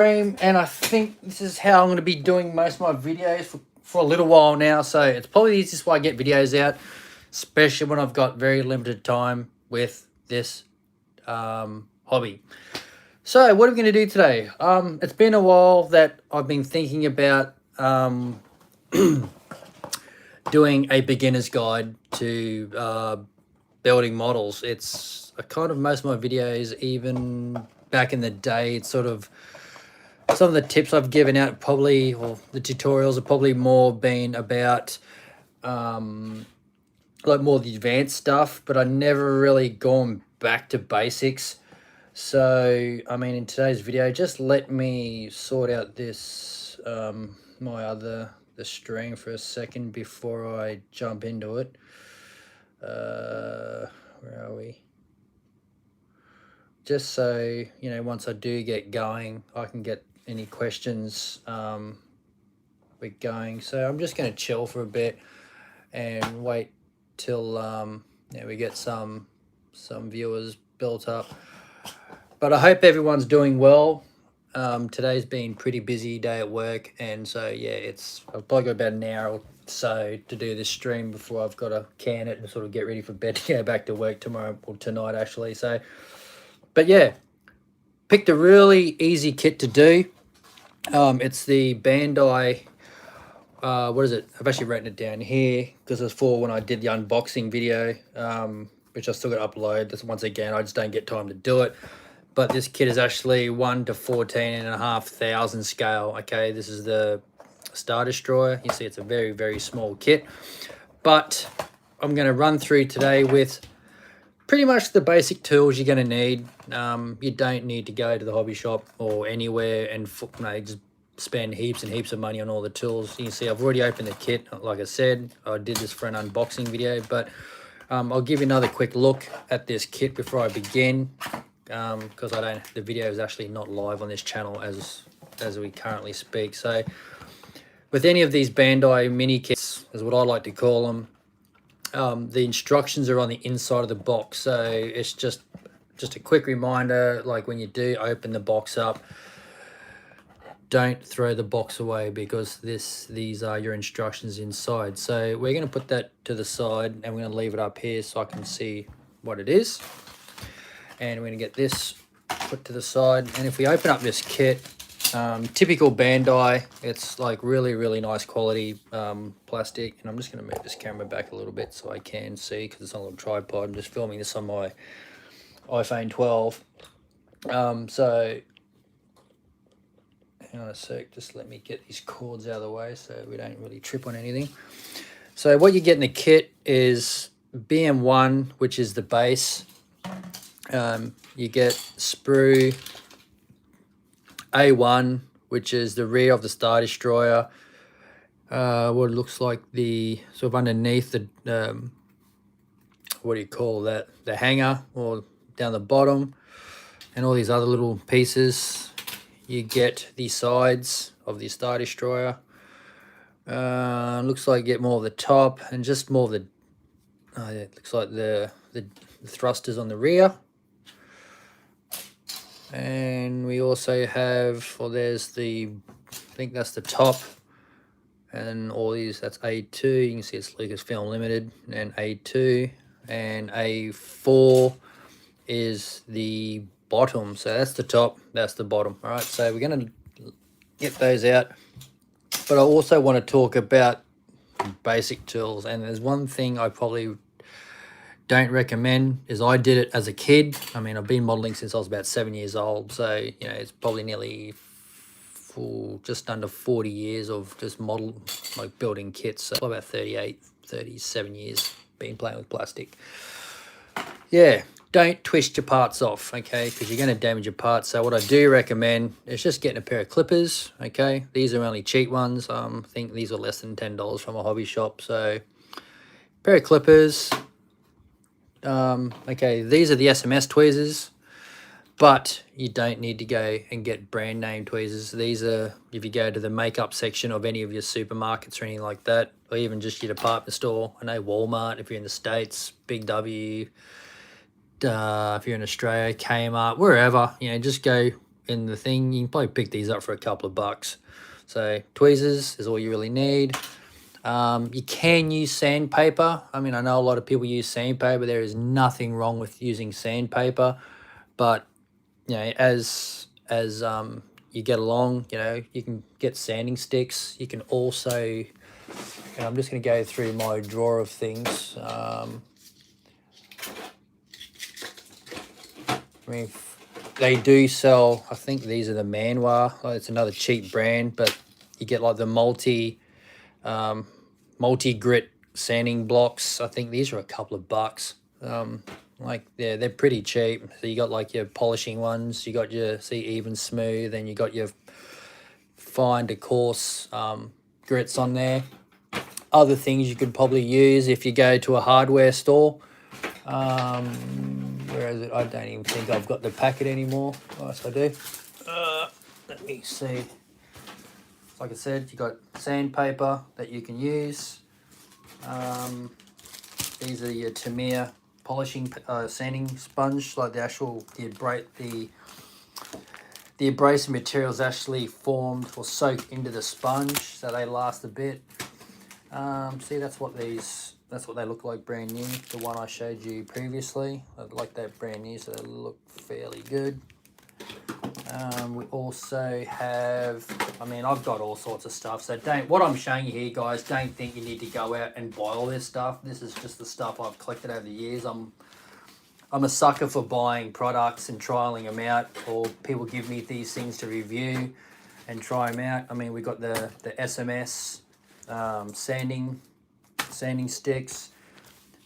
And I think this is how I'm going to be doing most of my videos for a little while now. So it's probably the easiest way I get videos out, especially when I've got very limited time with this hobby. So what are we going to do today? It's been a while that I've been thinking about doing a beginner's guide to building models. It's a kind of most of my videos, even back in the day, it's sort of some of the tips I've given out probably, or the tutorials have probably more been about like more the advanced stuff, but I never really gone back to basics. So I mean, in today's video, just let me sort out this the string for a second before I jump into it. Where are we? Just so you know, once I do get going, I can get any questions we're going. So I'm just going to chill for a bit and wait till we get some viewers built up. But I hope everyone's doing well. Today's been pretty busy day at work, and so yeah, I've probably got about an hour or so to do this stream before I've got to can it and sort of get ready for bed to go back to work tomorrow, or tonight actually. So but yeah, picked a really easy kit to do. It's the Bandai, what is it? I've actually written it down here because it's for when I did the unboxing video, which I still got to upload. This, once again, I just don't get time to do it. But this kit is actually 1 to 14,500 scale. Okay, this is the Star Destroyer. You see it's a very, very small kit. But I'm going to run through today with pretty much the basic tools you're going to need. You don't need to go to the hobby shop or anywhere and just spend heaps and heaps of money on all the tools. You can see I've already opened the kit. Like I said, I did this for an unboxing video, but I'll give you another quick look at this kit before I begin, because the video is actually not live on this channel as we currently speak. So with any of these Bandai mini kits, is what I like to call them, the instructions are on the inside of the box. So it's just a quick reminder, like when you do open the box up, don't throw the box away, because these are your instructions inside. So we're going to put that to the side and we're going to leave it up here so I can see what it is. And we're going to get this put to the side. And if we open up this kit, typical Bandai, it's like really, really nice quality plastic. And I'm just going to move this camera back a little bit so I can see, because it's on a little tripod. I'm just filming this on my iPhone 12. So hang on a sec, just let me get these cords out of the way so we don't really trip on anything. So what you get in the kit is BM1, which is the base. You get sprue A1, which is the rear of the Star Destroyer. What it looks like the sort of underneath the what do you call that? The hanger, or down the bottom, and all these other little pieces. You get the sides of the Star Destroyer. Looks like you get more of the top and just more of the. It looks like the thrusters on the rear. And we also have, there's I think that's the top, and all these, that's A2, you can see it's Lucasfilm Limited, and A2, and A4 is the bottom. So that's the top, that's the bottom. All right, so we're going to get those out, but I also want to talk about basic tools. And there's one thing I probably don't recommend, is I did it as a kid. I mean, I've been modeling since I was about 7 years old, so you know, it's probably nearly just under 40 years of just building kits. So about 37 years been playing with plastic. Yeah, don't twist your parts off, okay, because you're going to damage your parts. So what I do recommend is just getting a pair of clippers, okay. These are only cheap ones. I think these are less than $10 from a hobby shop. So pair of clippers. Okay, these are the SMS tweezers, but you don't need to go and get brand name tweezers. These are, if you go to the makeup section of any of your supermarkets or anything like that, or even just your department store. I know Walmart, if you're in the States, Big W, if you're in Australia, Kmart, wherever, you know, just go in the thing. You can probably pick these up for a couple of bucks. So tweezers is all you really need. You can use sandpaper. I mean, I know a lot of people use sandpaper. There is nothing wrong with using sandpaper, but you know, as you get along, you know, you can get sanding sticks. You can also, and I'm just going to go through my drawer of things. I mean, they do sell, I think these are the Manwa. It's another cheap brand, but you get like the multi-grit sanding blocks. I think these are a couple of bucks. Like they're pretty cheap. So you got like your polishing ones, you got your even smooth, and you got your fine to coarse grits on there. Other things you could probably use if you go to a hardware store. Where is it? I don't even think I've got the packet anymore. Yes, I do. Let me see. Like I said, you got sandpaper that you can use. These are your Tamiya polishing sanding sponge, like the actual the abrasive materials actually formed or soak into the sponge, so they last a bit. See, that's what they look like brand new. The one I showed you previously, I like that brand new, so they look fairly good. We also have, I mean, I've got all sorts of stuff, so what I'm showing you here, guys, don't think you need to go out and buy all this stuff. This is just the stuff I've collected over the years. I'm a sucker for buying products and trialing them out, or people give me these things to review and try them out. I mean, we got the SMS sanding sticks.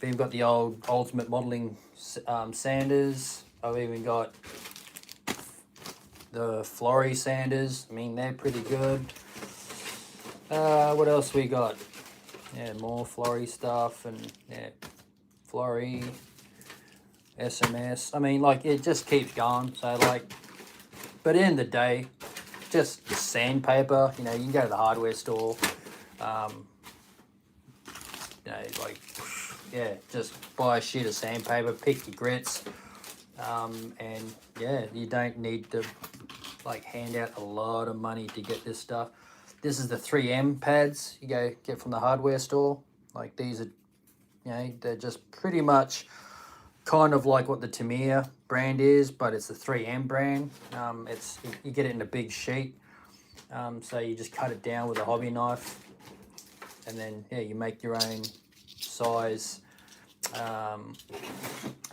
We've even got the old Ultimate Modeling sanders. I've even got the Flory sanders. I mean, they're pretty good. What else we got? Yeah, more Flory stuff, and yeah, Flory, SMS. I mean, like, it just keeps going. So, like, but at the end of the day, just sandpaper. You know, you can go to the hardware store. You know, like, yeah, just buy a sheet of sandpaper, pick your grits, and yeah, you don't need to like hand out a lot of money to get this stuff. This is the 3M pads you get from the hardware store. Like, these are, you know, they're just pretty much kind of like what the Tamiya brand is, but it's the 3M brand. You get it in a big sheet, so you just cut it down with a hobby knife, and then yeah, you make your own size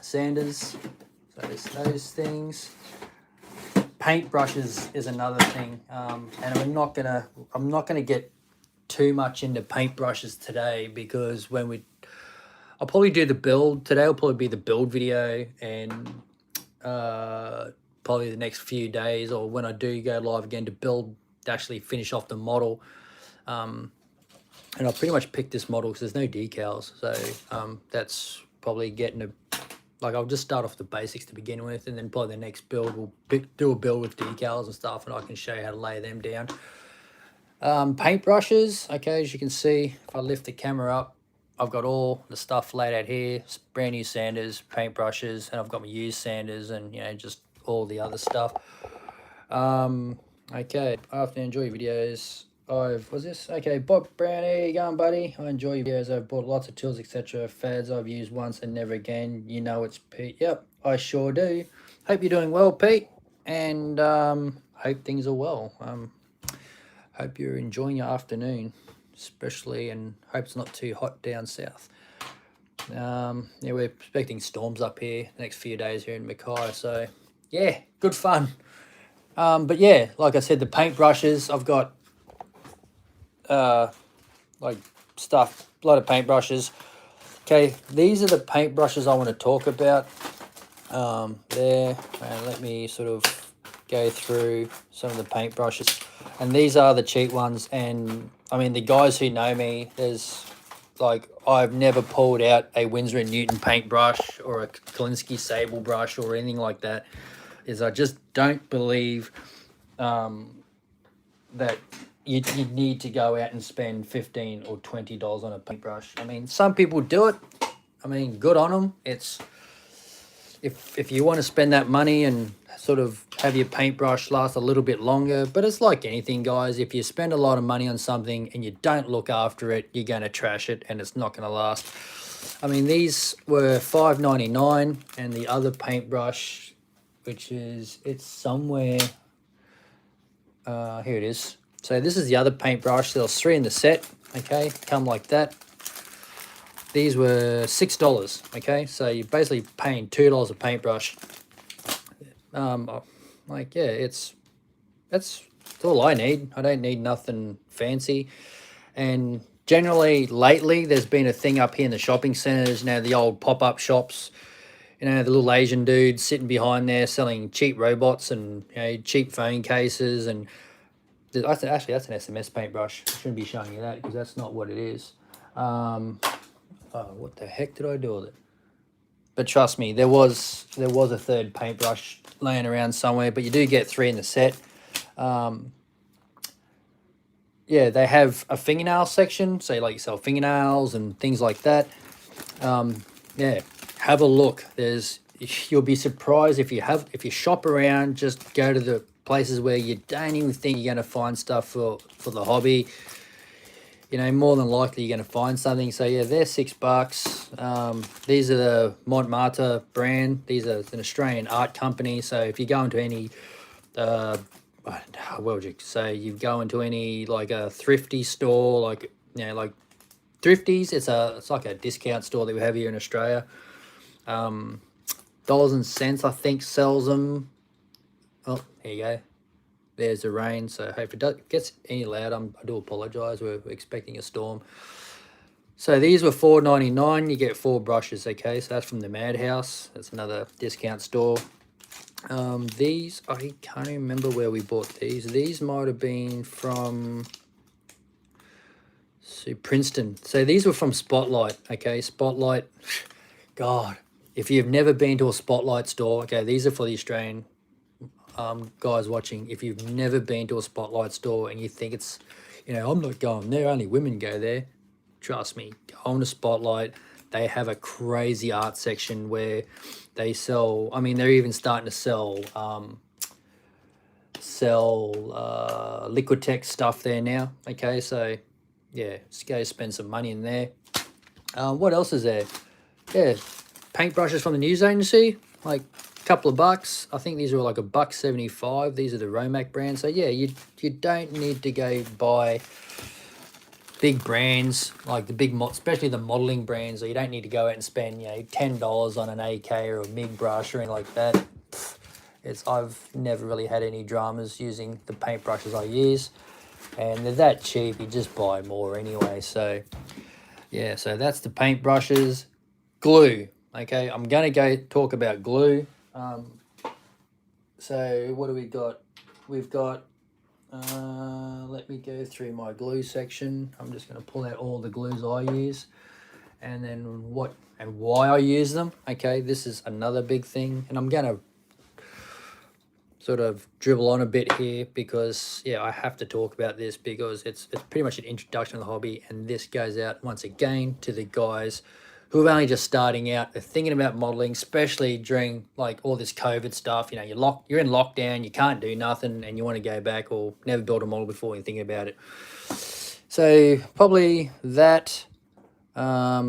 sanders. So there's those things. Paintbrushes is another thing, and I'm not gonna get too much into paintbrushes today, because I'll probably do the build today. Will probably be the build video, and probably the next few days, or when I do go live again to actually finish off the model. And I'll pretty much pick this model because there's no decals, so that's probably I'll just start off the basics to begin with, and then probably the next build we'll do a build with decals and stuff, and I can show you how to lay them down. Paintbrushes, okay, as you can see, if I lift the camera up, I've got all the stuff laid out here. Brand new sanders, paintbrushes, and I've got my used sanders, and you know, just all the other stuff. Okay, I have to enjoy videos. Okay, Bob Brown, how you going, buddy? I enjoy your videos. I've bought lots of tools, etc. Fads I've used once and never again. You know it's Pete. Yep, I sure do. Hope you're doing well, Pete, and hope things are well. Hope you're enjoying your afternoon, especially, and hope it's not too hot down south. Yeah, we're expecting storms up here the next few days here in Mackay, so yeah, good fun. But yeah, like I said, the paintbrushes, I've got like stuff, a lot of paintbrushes. Okay, these are the paintbrushes I want to talk about. There, and let me sort of go through some of the paintbrushes. And these are the cheap ones, and I mean, the guys who know me, I've never pulled out a Winsor & Newton paintbrush or a Kolinsky Sable brush or anything like that. I just don't believe that you need to go out and spend $15 or $20 on a paintbrush. I mean, some people do it. I mean, good on them. if you want to spend that money and sort of have your paintbrush last a little bit longer. But it's like anything, guys. If you spend a lot of money on something and you don't look after it, you're going to trash it and it's not going to last. I mean, these were $5.99, and the other paintbrush, which is, it's somewhere, here it is. So this is the other paintbrush. There was 3 in the set, okay, come like that. These were $6, okay, so you're basically paying $2 a paintbrush. Like, yeah, that's all I need. I don't need nothing fancy. And generally lately there's been a thing up here in the shopping centers, the old pop-up shops, the little Asian dudes sitting behind there selling cheap robots and cheap phone cases. And actually that's an SMS paintbrush. I shouldn't be showing you that because that's not what it is. Oh, what the heck did I do with it? But trust me, there was a third paintbrush laying around somewhere, but you do get 3 in the set. Yeah, they have a fingernail section, so you sell fingernails and things like that. Yeah, have a look. You'll be surprised if you shop around. Just go to the places where you don't even think you're going to find stuff for the hobby. More than likely you're going to find something. So yeah, they're $6. These are the Montmartre brand. These are an Australian art company. So if you go into any, what would you say? You go into any a thrifty store, like Thrifties. It's like a discount store that we have here in Australia. Dollars and Cents, I think, sells them. Oh, here you go. There's the rain, so if it gets any loud, I do apologise. We're expecting a storm. So these were $4.99. You get 4 brushes, okay? So that's from the Madhouse. That's another discount store. These, I can't remember where we bought these. These might have been from Princeton. So these were from Spotlight, okay? Spotlight, God, if you've never been to a Spotlight store, okay, these are for the Australian guys watching. If you've never been to a Spotlight store and you think it's, I'm not going there, only women go there, trust me, go on to Spotlight. They have a crazy art section where they sell, they're even starting to sell Liquitex stuff there now, okay? So yeah, just go spend some money in there. What else is there? Yeah, paintbrushes from the news agency, a couple of bucks. I think these are $1.75. These are the Romac brand. So yeah, you don't need to go buy big brands like the big, especially the modeling brands. Or you don't need to go out and spend $10 on an AK or a MIG brush or anything like that. I've never really had any dramas using the paintbrushes I use, and they're that cheap. You just buy more anyway. So yeah, so that's the paintbrushes. Glue. Okay, I'm gonna go talk about glue. So what do we got? We've got, let me go through my glue section. I'm just going to pull out all the glues I use and then what and why I use them. Okay, this is another big thing, and I'm going to sort of dribble on a bit here because, yeah, I have to talk about this because it's pretty much an introduction to the hobby, and this goes out once again to the guys who are only just starting out. They're thinking about modeling, especially during all this COVID stuff. You're in lockdown, you can't do nothing, and you want to go back or never built a model before you're thinking about it. So probably that are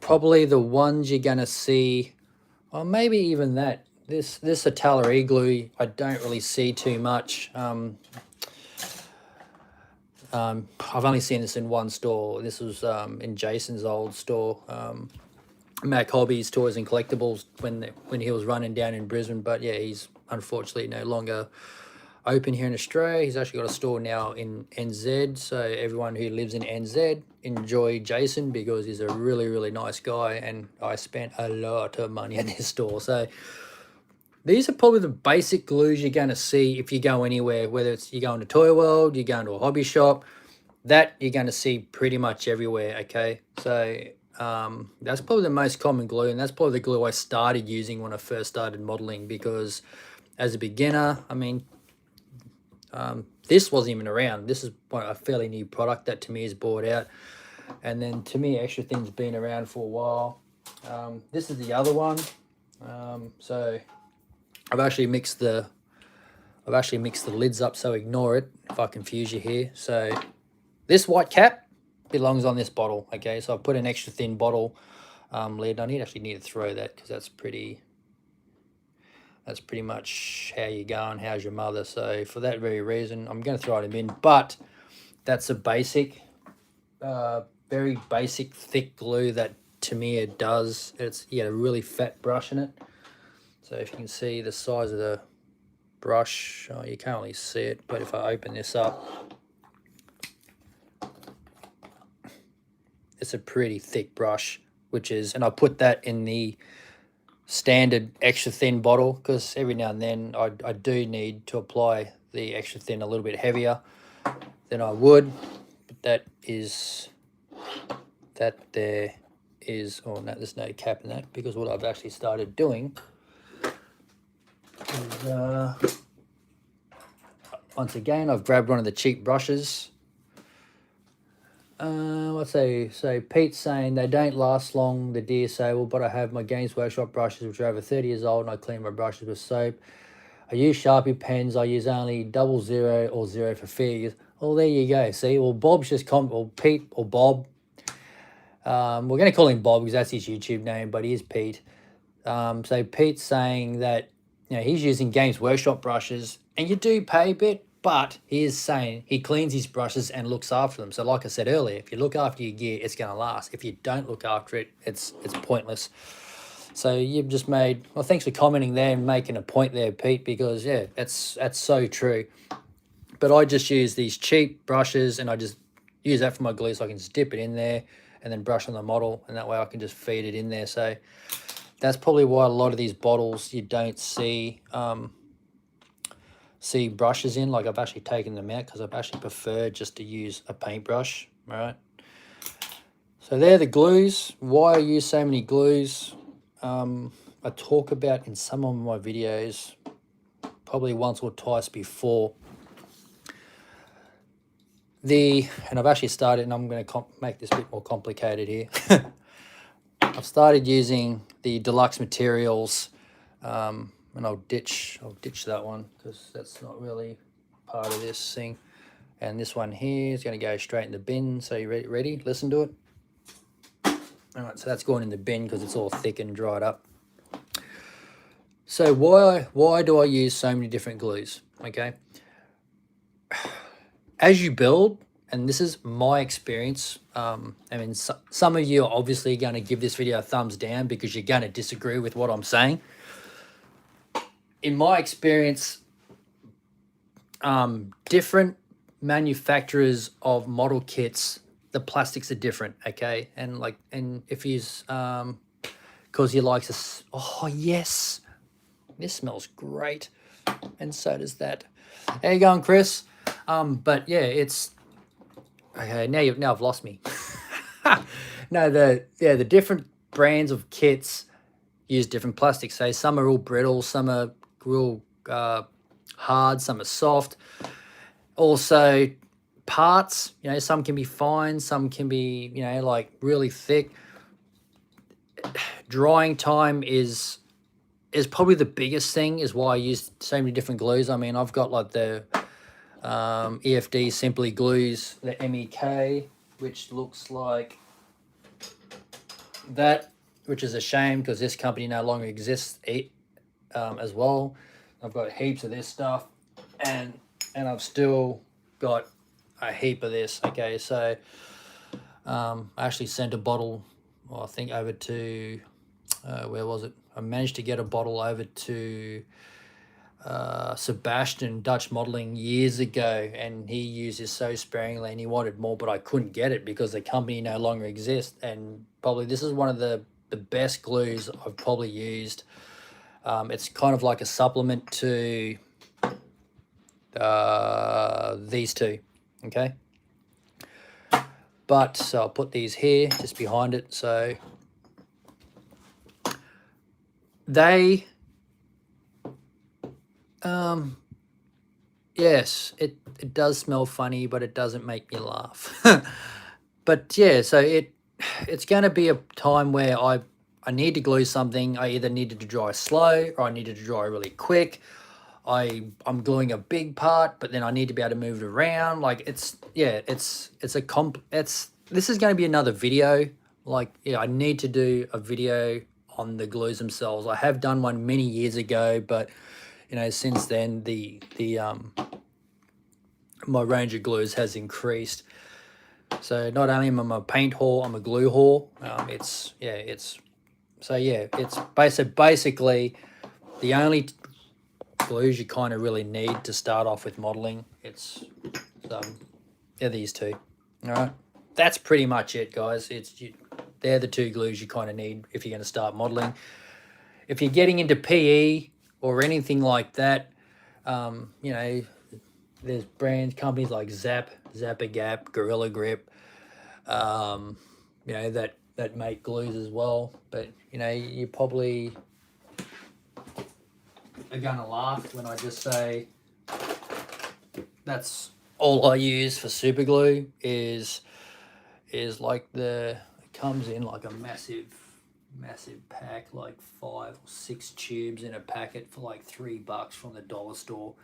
probably the ones you're gonna see, or maybe even that. This Atelier glue I don't really see too much. I've only seen this in one store. This was in Jason's old store, Mac Hobbies, Toys and Collectibles, when he was running down in Brisbane. But yeah, he's unfortunately no longer open here in Australia. He's actually got a store now in NZ. So everyone who lives in NZ, enjoy Jason because he's a really, really nice guy, and I spent a lot of money at his store. So these are probably the basic glues you're going to see if you go anywhere, whether it's you go into Toy World, you go into a hobby shop, that you're going to see pretty much everywhere, okay? So that's probably the most common glue, and that's probably the glue I started using when I first started modeling, because as a beginner, this wasn't even around. This is a fairly new product that Tamir's brought out, and then Tamir Extra Thin's been around for a while. This is the other one. So I've actually mixed the lids up, so ignore it if I confuse you here. So this white cap belongs on this bottle. Okay, so I put an extra thin bottle lid. I actually need to throw that because that's pretty much how you go and how's your mother. So for that very reason, I'm going to throw it in the bin. But that's a basic, very basic thick glue that to me it does. It's a really fat brush in it. So if you can see the size of the brush, you can't really see it, but if I open this up, it's a pretty thick brush, and I put that in the standard extra thin bottle because every now and then I do need to apply the extra thin a little bit heavier than I would, but that there is, oh no, there's no cap in that, because what I've actually started doing is once again I've grabbed one of the cheap brushes. Let's say, so Pete's saying they don't last long, the deer sable, but I have my Games Workshop brushes which are over 30 years old and I clean my brushes with soap. I use Sharpie pens. I use only 00 or 0 for figures. Well, there you go. See, well, Bob's just or Pete or Bob. We're going to call him Bob because that's his YouTube name, but he is Pete. So Pete's saying that he's using Games Workshop brushes, and you do pay a bit, but he is saying he cleans his brushes and looks after them. So like I said earlier, if you look after your gear, it's going to last. If you don't look after it, it's pointless. So you've just made, well, thanks for commenting there and making a point there, Pete, because yeah, that's so true. But I just use these cheap brushes and I just use that for my glue, so I can just dip it in there and then brush on the model, and that way I can just feed it in there. So that's probably why a lot of these bottles you don't see brushes in. Like, I've actually taken them out because I've actually preferred just to use a paintbrush. All right. So they're the glues. Why I use so many glues, I talk about in some of my videos, probably once or twice before. And I've actually started, and I'm going to make this a bit more complicated here. I've started using the deluxe materials, and I'll ditch that one because that's not really part of this thing. And this one here is going to go straight in the bin. So you ready? Listen to it. All right, so that's going in the bin because it's all thick and dried up. So why do I use so many different glues? Okay. As you build, and this is my experience, I mean, some of you are obviously going to give this video a thumbs down because you're going to disagree with what I'm saying. In my experience, different manufacturers of model kits, the plastics are different, okay? And if he's, because he likes this, oh yes, this smells great, and so does that. How you going, Chris? But yeah, it's okay. Now I've lost me. No, the different brands of kits use different plastics. So some are real brittle, some are real hard, some are soft. Also, parts, some can be fine, some can be, like really thick. Drying time is probably the biggest thing, is why I use so many different glues. I mean, I've got like the EFD Simply Glues, the MEK, which looks like that, which is a shame because this company no longer exists as well. I've got heaps of this stuff, and I've still got a heap of this. Okay, so I actually sent a bottle, well, I think over to where was it? I managed to get a bottle over to Sebastian Dutch Modeling years ago, and he used this so sparingly and he wanted more, but I couldn't get it because the company no longer exists. And probably this is one of the best glues I've probably used. It's kind of like a supplement to these two, okay? But so I'll put these here just behind it. So they yes, it does smell funny, but it doesn't make me laugh. But yeah, so it's going to be a time where I need to glue something, I either needed to dry slow or I needed to dry really quick. I'm gluing a big part, but then I need to be able to move it around. Like it's this is going to be another video. Like, yeah, I need to do a video on the glues themselves. I have done one many years ago, but you know, since then my range of glues has increased. So not only am I a paint whore, I'm a glue whore. It's basically the only glues you kind of really need to start off with modeling. It's these two. All right, that's pretty much it, guys. They're the two glues you kind of need if you're going to start modeling. If you're getting into PE or anything like that, you know, there's companies like Zappa Gap, Gorilla Grip, you know, that make glues as well. But you know, you probably are gonna laugh when I just say that's all I use for super glue is like it comes in like a massive pack, like 5 or 6 tubes in a packet for like $3 from the dollar store,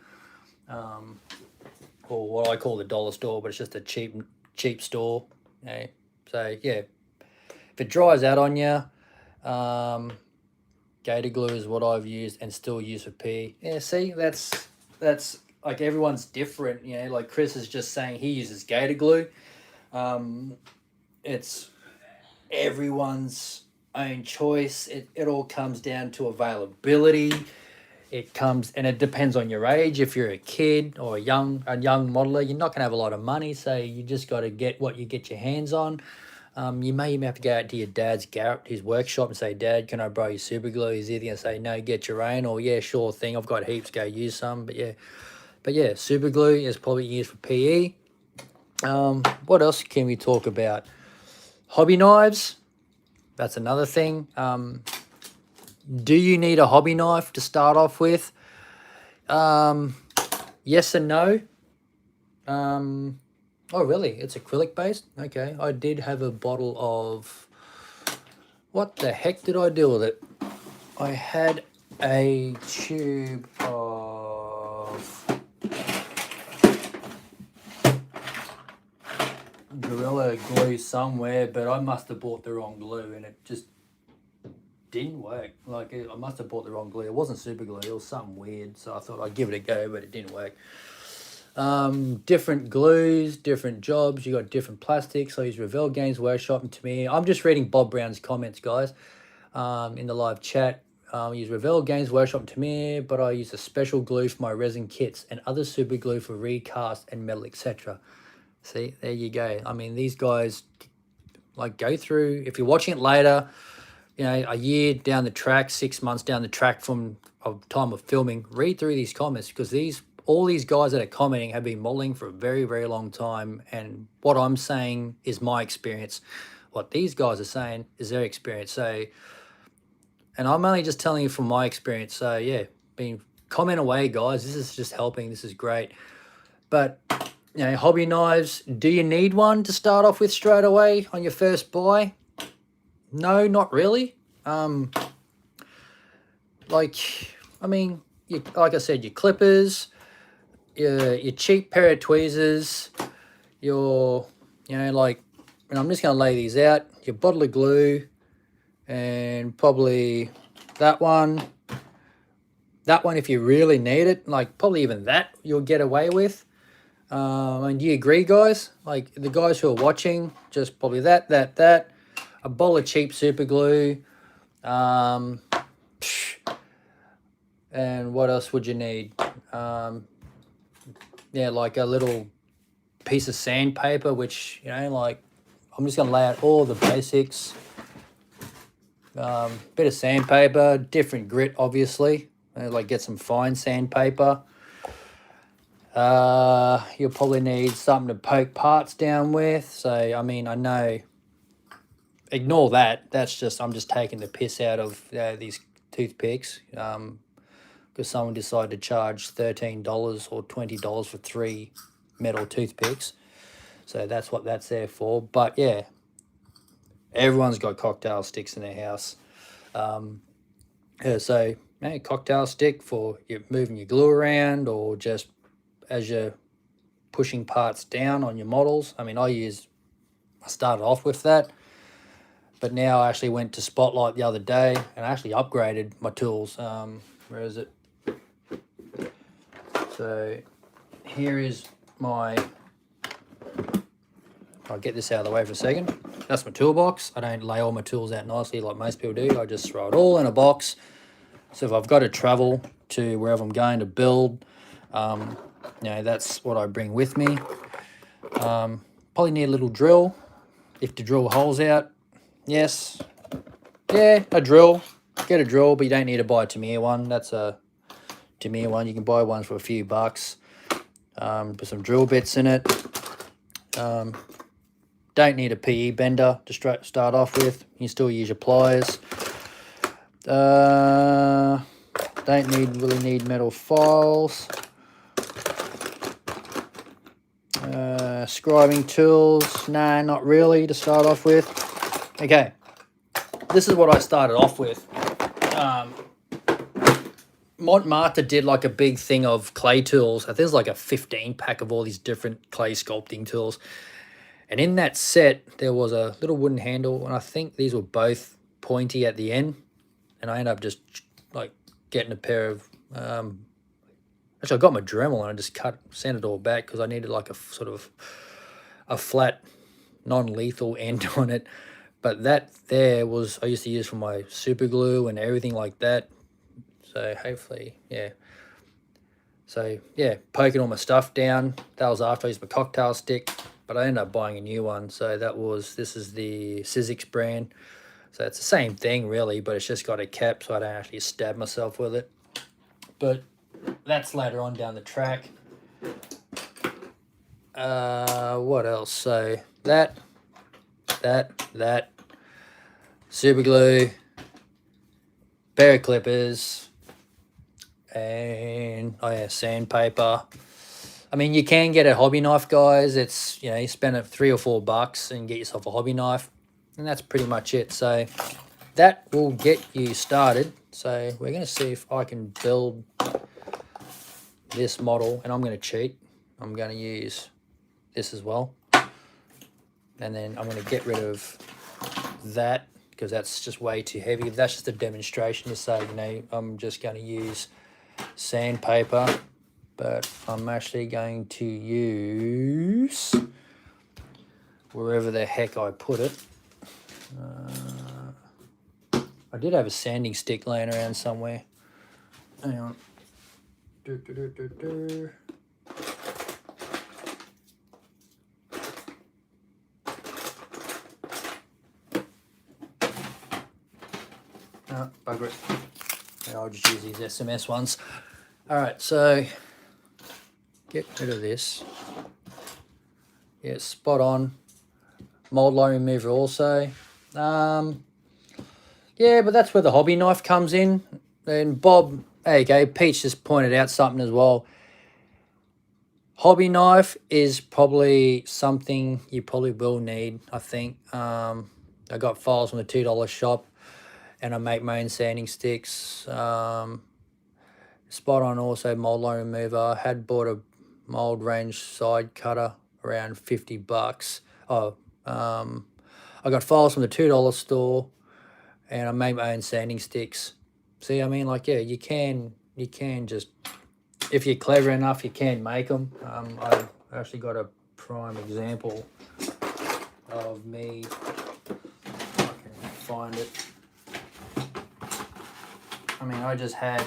or what I call the dollar store, but it's just a cheap store. You know? So yeah, if it dries out on you, Gator Glue is what I've used and still use for PE. Yeah, see, that's like everyone's different. You know, like Chris is just saying he uses Gator Glue. It's everyone's own choice. It all comes down to availability. It depends on your age. If you're a kid or a young modeler, you're not gonna have a lot of money, so you just got to get what you get your hands on. You may even have to go out to your dad's garage, his workshop, and say, "Dad, can I borrow your super glue?" He's either gonna say, "No, get your own," or "Yeah, sure thing, I've got heaps, go use some." But yeah, super glue is probably used for PE. What else can we talk about? Hobby knives. That's another thing. Do you need a hobby knife to start off with? Yes and no. Oh, really? It's acrylic based? Okay. I did have a bottle of... What the heck did I do with it? I had a tube of Gorilla Glue somewhere, but I must have bought the wrong glue and it just didn't work. Like, I must have bought the wrong glue. It wasn't super glue, it was something weird, so I thought I'd give it a go, but it didn't work. Different glues, different jobs, you got different plastics. I use Revell Games Workshop and Tamiya. I'm just reading Bob Brown's comments, guys, in the live chat. I use Revell Games Workshop and Tamiya, but I use a special glue for my resin kits and other super glue for recast and metal, etc. See, there you go. I mean, these guys like go through, if you're watching it later, you know, a year down the track, 6 months down the track from time of filming, read through these comments, because all these guys that are commenting have been modeling for a very, very long time, and what I'm saying is my experience. What these guys are saying is their experience. So, and I'm only just telling you from my experience. So yeah, comment away, guys. This is just helping. This is great. But you know, hobby knives, do you need one to start off with straight away on your first buy? No, not really. Like, I mean, like I said, your clippers, your cheap pair of tweezers, and I'm just going to lay these out, your bottle of glue, and probably that one if you really need it, like probably even that you'll get away with. And do you agree, guys? Like the guys who are watching, just probably that, a bowl of cheap super glue, and what else would you need? Yeah, like a little piece of sandpaper, which, you know, like I'm just going to lay out all the basics. Bit of sandpaper, different grit, obviously. Like get some fine sandpaper. You'll probably need something to poke parts down with. So, I mean, I know, ignore that. That's just, I'm just taking the piss out of these toothpicks. Because someone decided to charge $13 or $20 for 3 metal toothpicks. So that's what that's there for. But yeah, everyone's got cocktail sticks in their house. Yeah, so cocktail stick for you moving your glue around, or just as you're pushing parts down on your models. I mean, I started off with that, but now I actually went to Spotlight the other day and I actually upgraded my tools. Where is it? So here is my, I'll get this out of the way for a second. That's my toolbox. I don't lay all my tools out nicely like most people do. I just throw it all in a box. So if I've got to travel to wherever I'm going to build, that's what I bring with me. Probably need a little drill if to drill holes out. Yes. Yeah, a drill. Get a drill, but you don't need to buy a Tamiya one. That's a Tamiya one. You can buy one for a few bucks. Put some drill bits in it. Don't need a PE bender to start off with. You can still use your pliers. Don't really need metal files. Scribing tools, nah, not really to start off with. Okay, this is what I started off with. Montmartre did like a big thing of clay tools. I think there's like a 15 pack of all these different clay sculpting tools. And in that set, there was a little wooden handle, and I think these were both pointy at the end. And I ended up just like getting a pair of, actually I got my Dremel and I just sent it all back because I needed like a sort of a flat, non-lethal end on it. But that there was, I used to use for my super glue and everything like that. So hopefully, yeah. So yeah, poking all my stuff down. That was after I used my cocktail stick, but I ended up buying a new one. So this is the Sizzix brand. So it's the same thing really, but it's just got a cap so I don't actually stab myself with it. But that's later on down the track. What else? So that, super glue, pair of clippers, and sandpaper. I mean, you can get a hobby knife, guys. It's, you spend it $3 or $4 and get yourself a hobby knife, and that's pretty much it. So that will get you started. So we're going to see if I can build this model, and I'm going to cheat. I'm going to use this as well, and then I'm going to get rid of that because that's just way too heavy. That's just a demonstration to say, I'm just going to use sandpaper, but I'm actually going to use wherever the heck I put it. I did have a sanding stick laying around somewhere. Hang on. Oh, bugger it. Yeah, I'll just use these SMS ones. Alright, so get rid of this. Yeah, spot on. Mold line remover also. Yeah, but that's where the hobby knife comes in. And Bob, there you go, Peach just pointed out something as well. Hobby knife is probably something you probably will need, I think. I got files from the $2 shop, and I make my own sanding sticks. Spot on also mold line remover. I had bought a mold range side cutter around $50. I got files from the $2 store, and I made my own sanding sticks. See, I mean, like, yeah, you can just, if you're clever enough, you can make them. I actually got a prime example of me. If I can find it. I mean, I just had,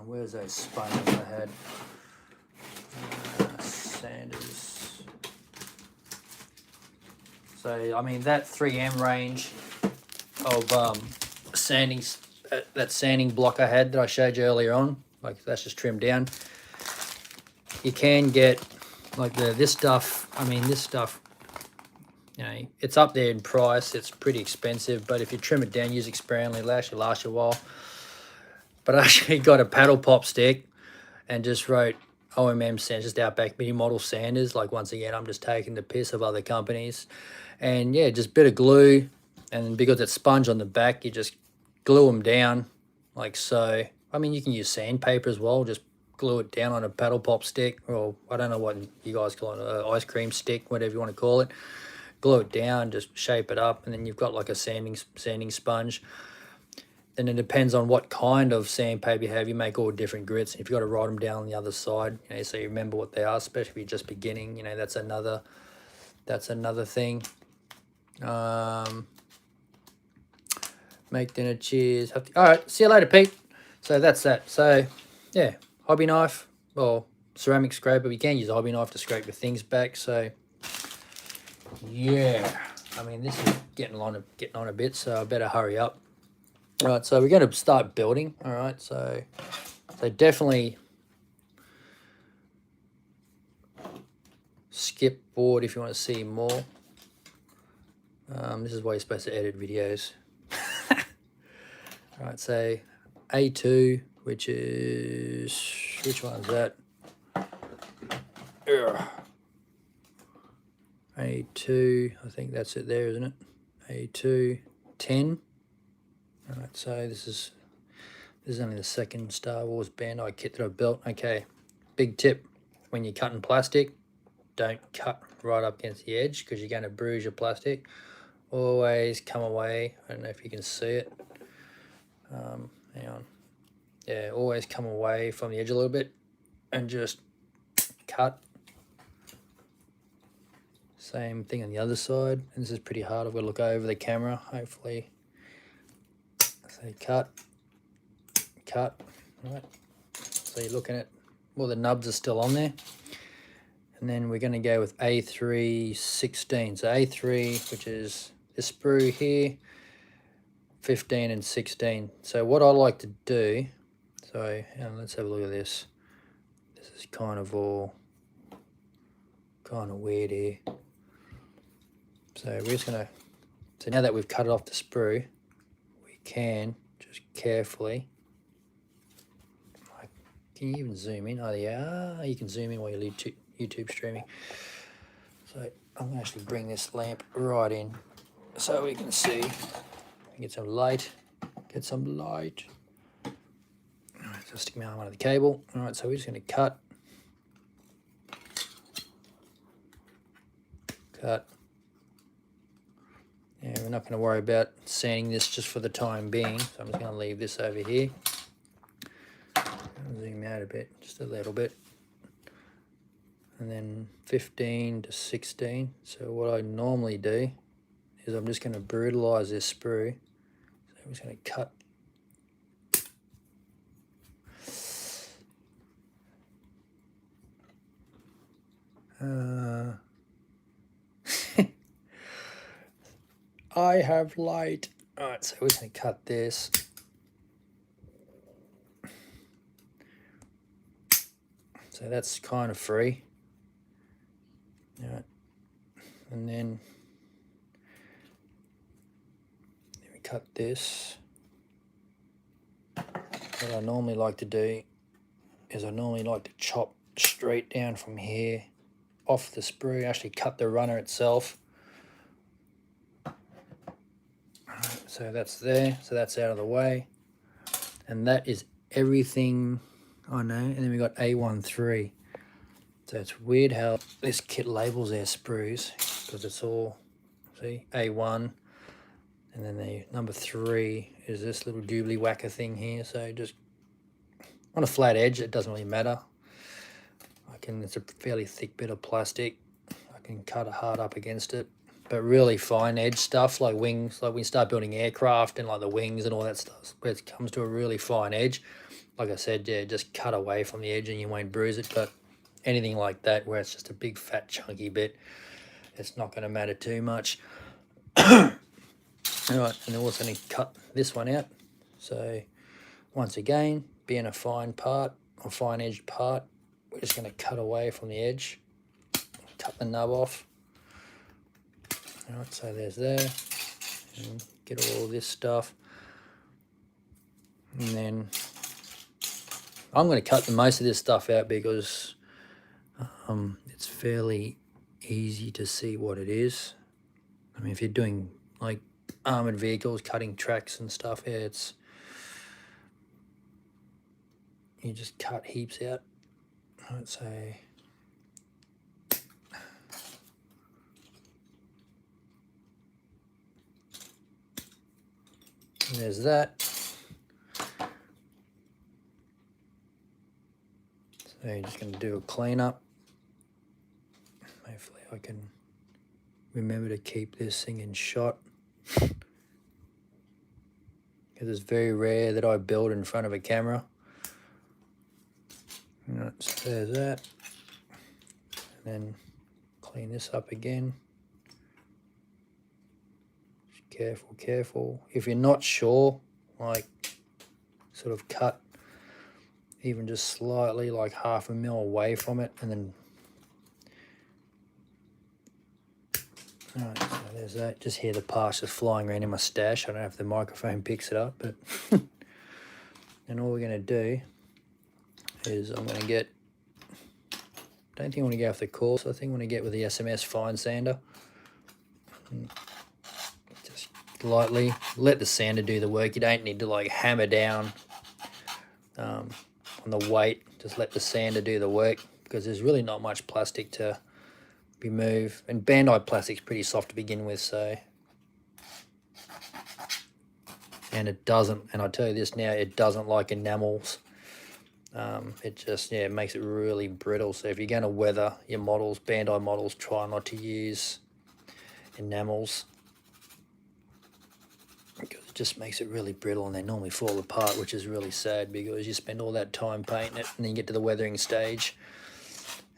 where's those sponges I had? Sanders. So, I mean, that 3M range of sanding, that sanding block I had that I showed you earlier on, like that's just trimmed down. You can get like this stuff. I mean, this stuff, it's up there in price. It's pretty expensive, but if you trim it down, use it sparingly, it'll actually last you a while. But I actually got a paddle pop stick and just wrote OMM sanders, just Outback Mini Model Sanders. Like, once again, I'm just taking the piss of other companies. And yeah, just a bit of glue, And because it's sponge on the back, you just glue them down like so. I mean, you can use sandpaper as well, just glue it down on a paddle pop stick, or I don't know what you guys call it, an ice cream stick, whatever you want to call it. Glue it down, just shape it up, and then you've got like a sanding sponge. Then it depends on what kind of sandpaper you have. You make all different grits. If you've got to write them down on the other side, you know, so you remember what they are, especially if you're just beginning, you know, that's another thing. Make dinner, cheers. All right, see you later, Pete. So that's that. So yeah, hobby knife or ceramic scraper. You can use a hobby knife to scrape your things back. So yeah, I mean, this is getting on a bit, so I better hurry up. All right, so we're going to start building. All right, so definitely skip board if you want to see more. This is why you're supposed to edit videos. All right, so A2, which one is that? A2, I think that's it there, isn't it? A2, 10. All right, so this is only the second Star Wars Bandai kit that I've built. Okay, big tip, when you're cutting plastic, don't cut right up against the edge because you're going to bruise your plastic. Always come away. I don't know if you can see it. Hang on. Yeah, always come away from the edge a little bit and just cut. Same thing on the other side. And this is pretty hard. I've got to look over the camera, hopefully. So cut. Right. So you're looking at, well, the nubs are still on there. And then we're going to go with A3 16. So A3, which is this sprue here, 15 and 16. So what I like to do, so let's have a look at this. This is kind of all kind of weird here. So we're just going to, so now that we've cut it off the sprue, we can just carefully, can you even zoom in? Oh yeah, you can zoom in while you're YouTube streaming. So I'm going to actually bring this lamp right in so we can see, get some light. All right, so stick my arm under the cable. All right, so we're just going to cut. Yeah, we're not going to worry about sanding this just for the time being. So I'm just going to leave this over here. Zoom out a bit, just a little bit. And then 15 to 16. So what I normally do is I'm just going to brutalize this sprue. So I'm just going to cut. I have light. All right, so we're going to cut this. So that's kind of free. All right, and then we cut this. What I normally like to do is I normally like to chop straight down from here off the sprue, actually cut the runner itself. So that's there, so that's out of the way. And that is everything I know. And then we got A13. So it's weird how this kit labels their sprues, because it's all, see, A1. And then the number 3 is this little doobly whacker thing here. So just on a flat edge, it doesn't really matter. It's a fairly thick bit of plastic. I can cut it hard up against it. But really fine edge stuff like wings, like when you start building aircraft and like the wings and all that stuff, where it comes to a really fine edge, like I said, yeah, just cut away from the edge and you won't bruise it. But anything like that where it's just a big fat chunky bit, it's not going to matter too much. All right, and then we're also going to cut this one out. So once again, being a fine part or fine edged part, we're just going to cut away from the edge, cut the nub off. All right, so there's there, and get all this stuff. And then I'm going to cut most of this stuff out because it's fairly easy to see what it is. I mean, if you're doing like armored vehicles, cutting tracks and stuff. Yeah, it's, you just cut heaps out. Let's say, and there's that. So you're just going to do a cleanup. Hopefully I can remember to keep this thing in shot, because it's very rare that I build in front of a camera. Right, so there's that. And then clean this up again. Just careful, careful. If you're not sure, like sort of cut even just slightly, like 1/2 mil away from it, and then alright, so there's that. Just hear the parts just flying around in my stash. I don't know if the microphone picks it up, but and all we're going to do is I'm going to get, don't think I want to go off the course. I think I want to get with the SMS fine sander. And just lightly let the sander do the work. You don't need to like hammer down on the weight. Just let the sander do the work, because there's really not much plastic to remove, and bandite plastic's pretty soft to begin with, so, and it doesn't, and I tell you this now, it doesn't like enamels. It just, yeah, it makes it really brittle. So if you're going to weather your models, bandite models, try not to use enamels, because it just makes it really brittle, and they normally fall apart, which is really sad, because you spend all that time painting it and then you get to the weathering stage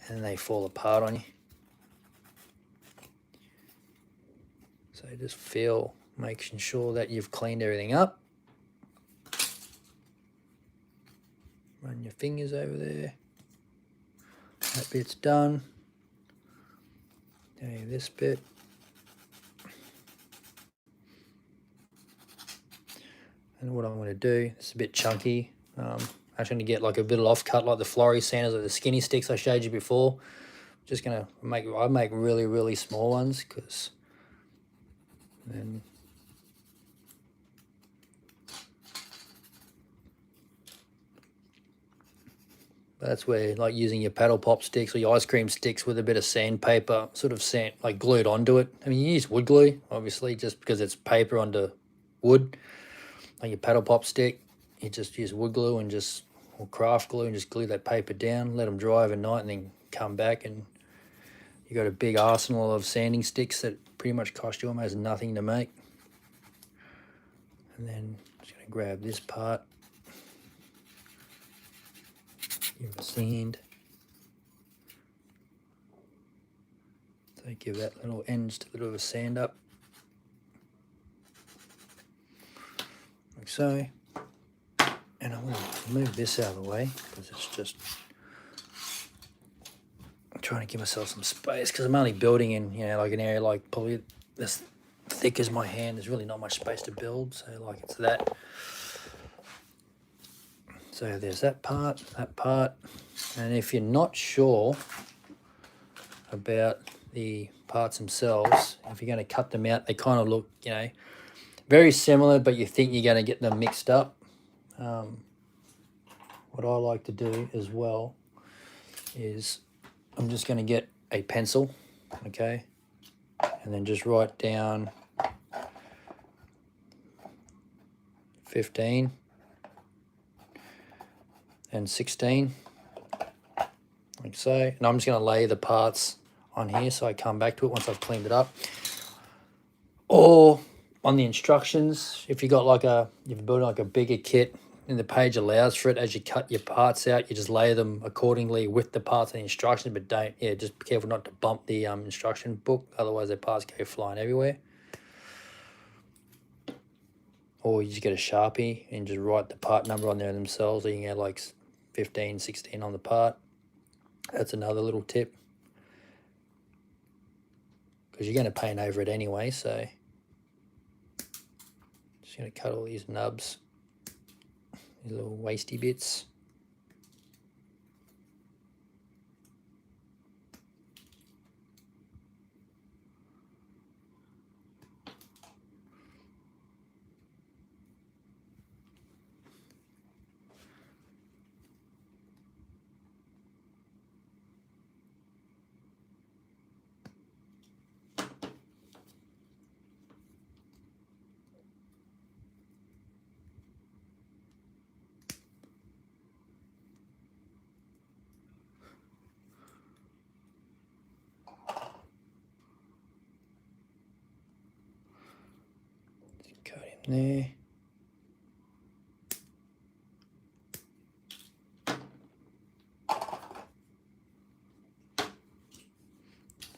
and they fall apart on you. So just feel, making sure that you've cleaned everything up. Run your fingers over there. That bit's done. Okay, this bit. And what I'm going to do, it's a bit chunky. I'm actually going to get like a bit of offcut, like the flory sanders or the skinny sticks I showed you before. Just going to make, I make really, really small ones, because then that's where, like, using your paddle pop sticks or your ice cream sticks with a bit of sandpaper, sort of sand, like glued onto it. I mean, you use wood glue, obviously, just because it's paper onto wood. Like your paddle pop stick, you just use wood glue and just, or craft glue, and just glue that paper down, let them dry overnight, and then come back, and you got a big arsenal of sanding sticks that pretty much cost you almost nothing to make. And then I'm just going to grab this part, give it a sand. So give that little end just a little bit of a sand up, like so. And I'm going to move this out of the way, because it's just, I'm trying to give myself some space, because I'm only building in, you know, like an area like probably this thick as my hand. There's really not much space to build, so like it's that. So there's that part, and if you're not sure about the parts themselves, if you're going to cut them out, they kind of look, you know, very similar, but you think you're going to get them mixed up. What I like to do as well is I'm just going to get a pencil, okay, and then just write down 15 and 16, like so. And I'm just going to lay the parts on here, so I come back to it once I've cleaned it up. Or on the instructions, if you got like a, if you're building like a bigger kit and the page allows for it, as you cut your parts out, you just lay them accordingly with the parts and the instructions, but don't, yeah, just be careful not to bump the instruction book, otherwise the parts go flying everywhere. Or you just get a Sharpie and just write the part number on there themselves, or you can get like 15, 16 on the part. That's another little tip, because you're going to paint over it anyway. So just going to cut all these nubs, these little wasty bits. there.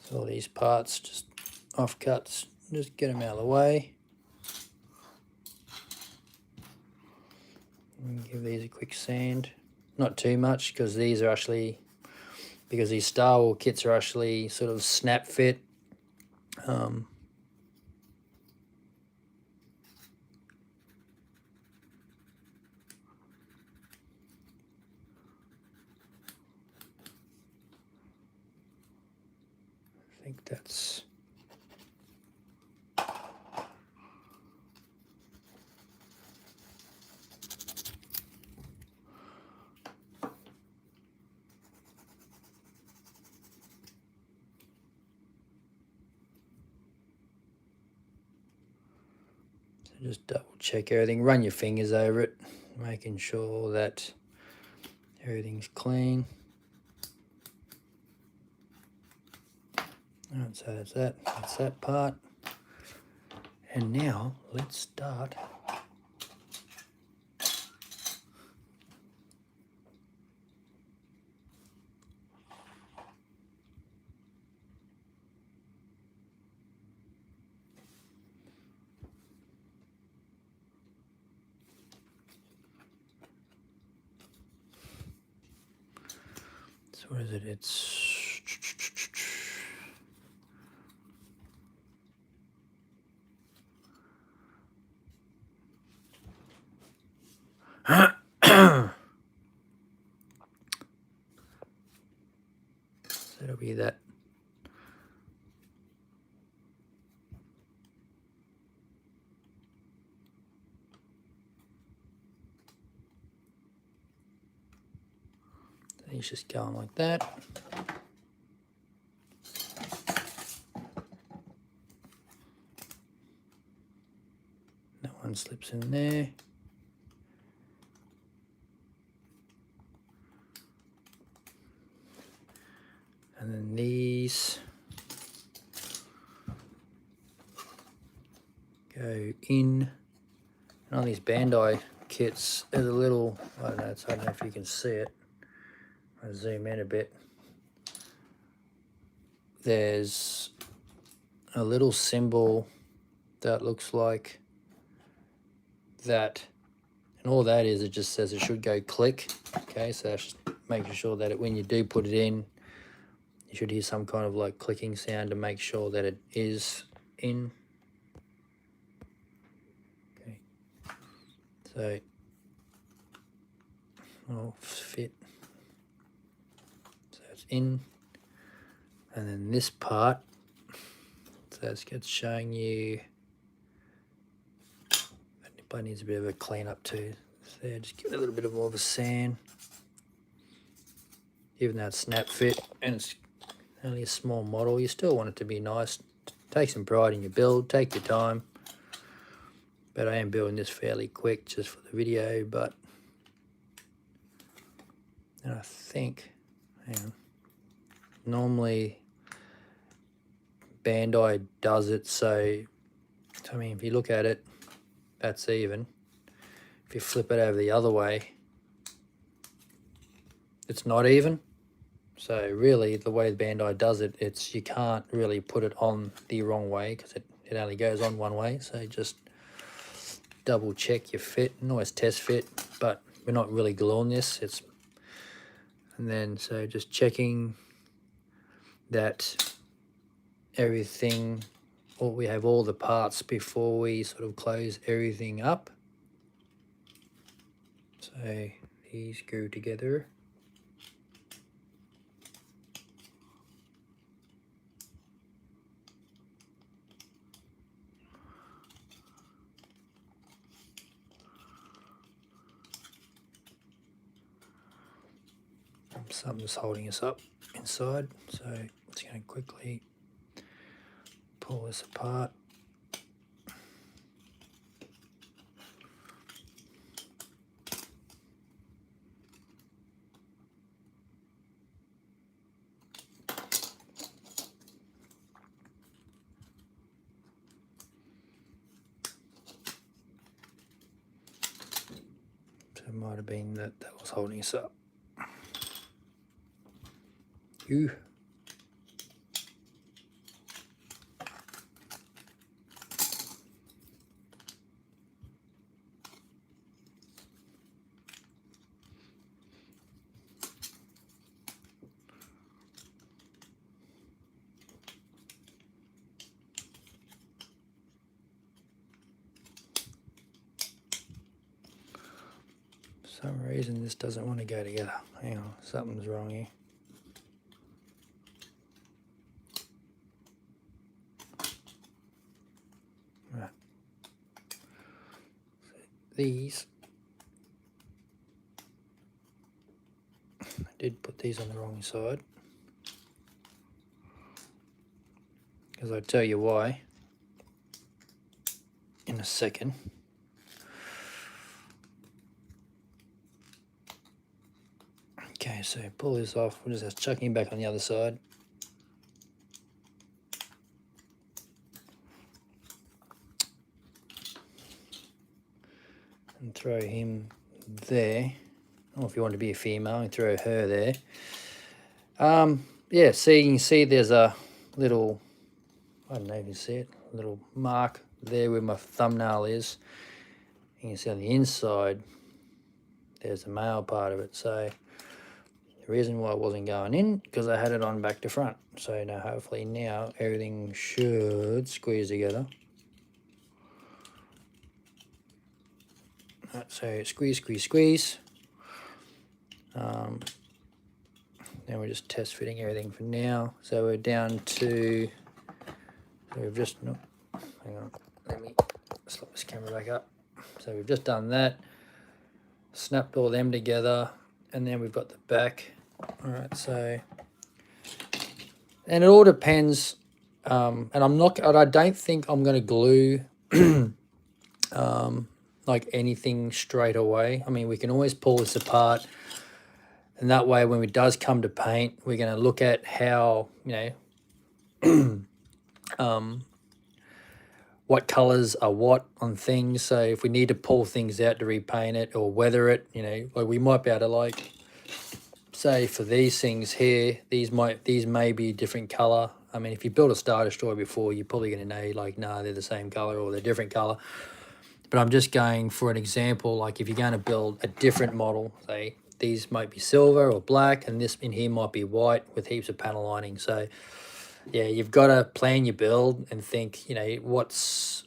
So all these parts, just offcuts, just get them out of the way. And give these a quick sand. Not too much, because these are actually, because these Star Wars kits are actually sort of snap fit. I think that's... Just double check everything, run your fingers over it, making sure that everything's clean. Alright, so that's that part. And now let's start so what is it? It's so it'll be that. He's just going like that. That one slips in there. And then these go in. And on these Bandai kits, there's a little, I don't know if you can see it. I'll zoom in a bit. There's a little symbol that looks like that. And all that is, it just says it should go click. Okay, so that's just making sure that when you do put it in, you should hear some kind of like clicking sound to make sure that it is in. Okay, so I'll fit. So it's in, and then this part, so it's showing you. It probably needs a bit of a clean up too. So yeah, just give it a little bit of more of a sand. Even though it's snap fit and it's only a small model, you still want it to be nice. Take some pride in your build, take your time. But I am building this fairly quick just for the video, but and I think, hang on, normally Bandai does it so, I mean, if you look at it, that's even. If you flip it over the other way, it's not even. So really, the way Bandai does it, it's, you can't really put it on the wrong way because it only goes on one way. So just double check your fit, and always test fit, but we're not really gluing this. And then so just checking that everything, or we have all the parts before we sort of close everything up. So these go together. Something's holding us up inside, so it's going to quickly pull this apart. it might have been that was holding us up. Ooh. For some reason this doesn't want to go together. Hang on, something's wrong here. Right. These, I did put these on the wrong side, because I'll tell you why in a second. Okay, so pull this off. We'll just chuck him back on the other side. And throw him there. Or if you want to be a female, and throw her there. Yeah, so you can see there's a little, I don't know if you can see it, a little mark there where my thumbnail is. You can see on the inside, there's the male part of it. So the reason why it wasn't going in, because I had it on back to front. So now hopefully now everything should squeeze together. Right, so squeeze, squeeze, squeeze. Then we're just test fitting everything for now. So we're down to, so we've just, no, hang on, let me slap this camera back up. So we've just done that, snapped all them together, and then we've got the back. All right, so, and it all depends, and I don't think I'm going to glue like anything straight away. I mean, we can always pull this apart, and that way when it does come to paint, we're going to look at how, you know, what colors are what on things. So if we need to pull things out to repaint it or weather it, you know, like we might be able to, like, say for these things here, these may be a different color. I mean, if you built a Star Destroyer before, you're probably going to know, like, nah, they're the same color or they're different color. But I'm just going for an example, like if you're going to build a different model, say these might be silver or black, and this in here might be white with heaps of panel lining. So yeah, you've got to plan your build and think, you know, what's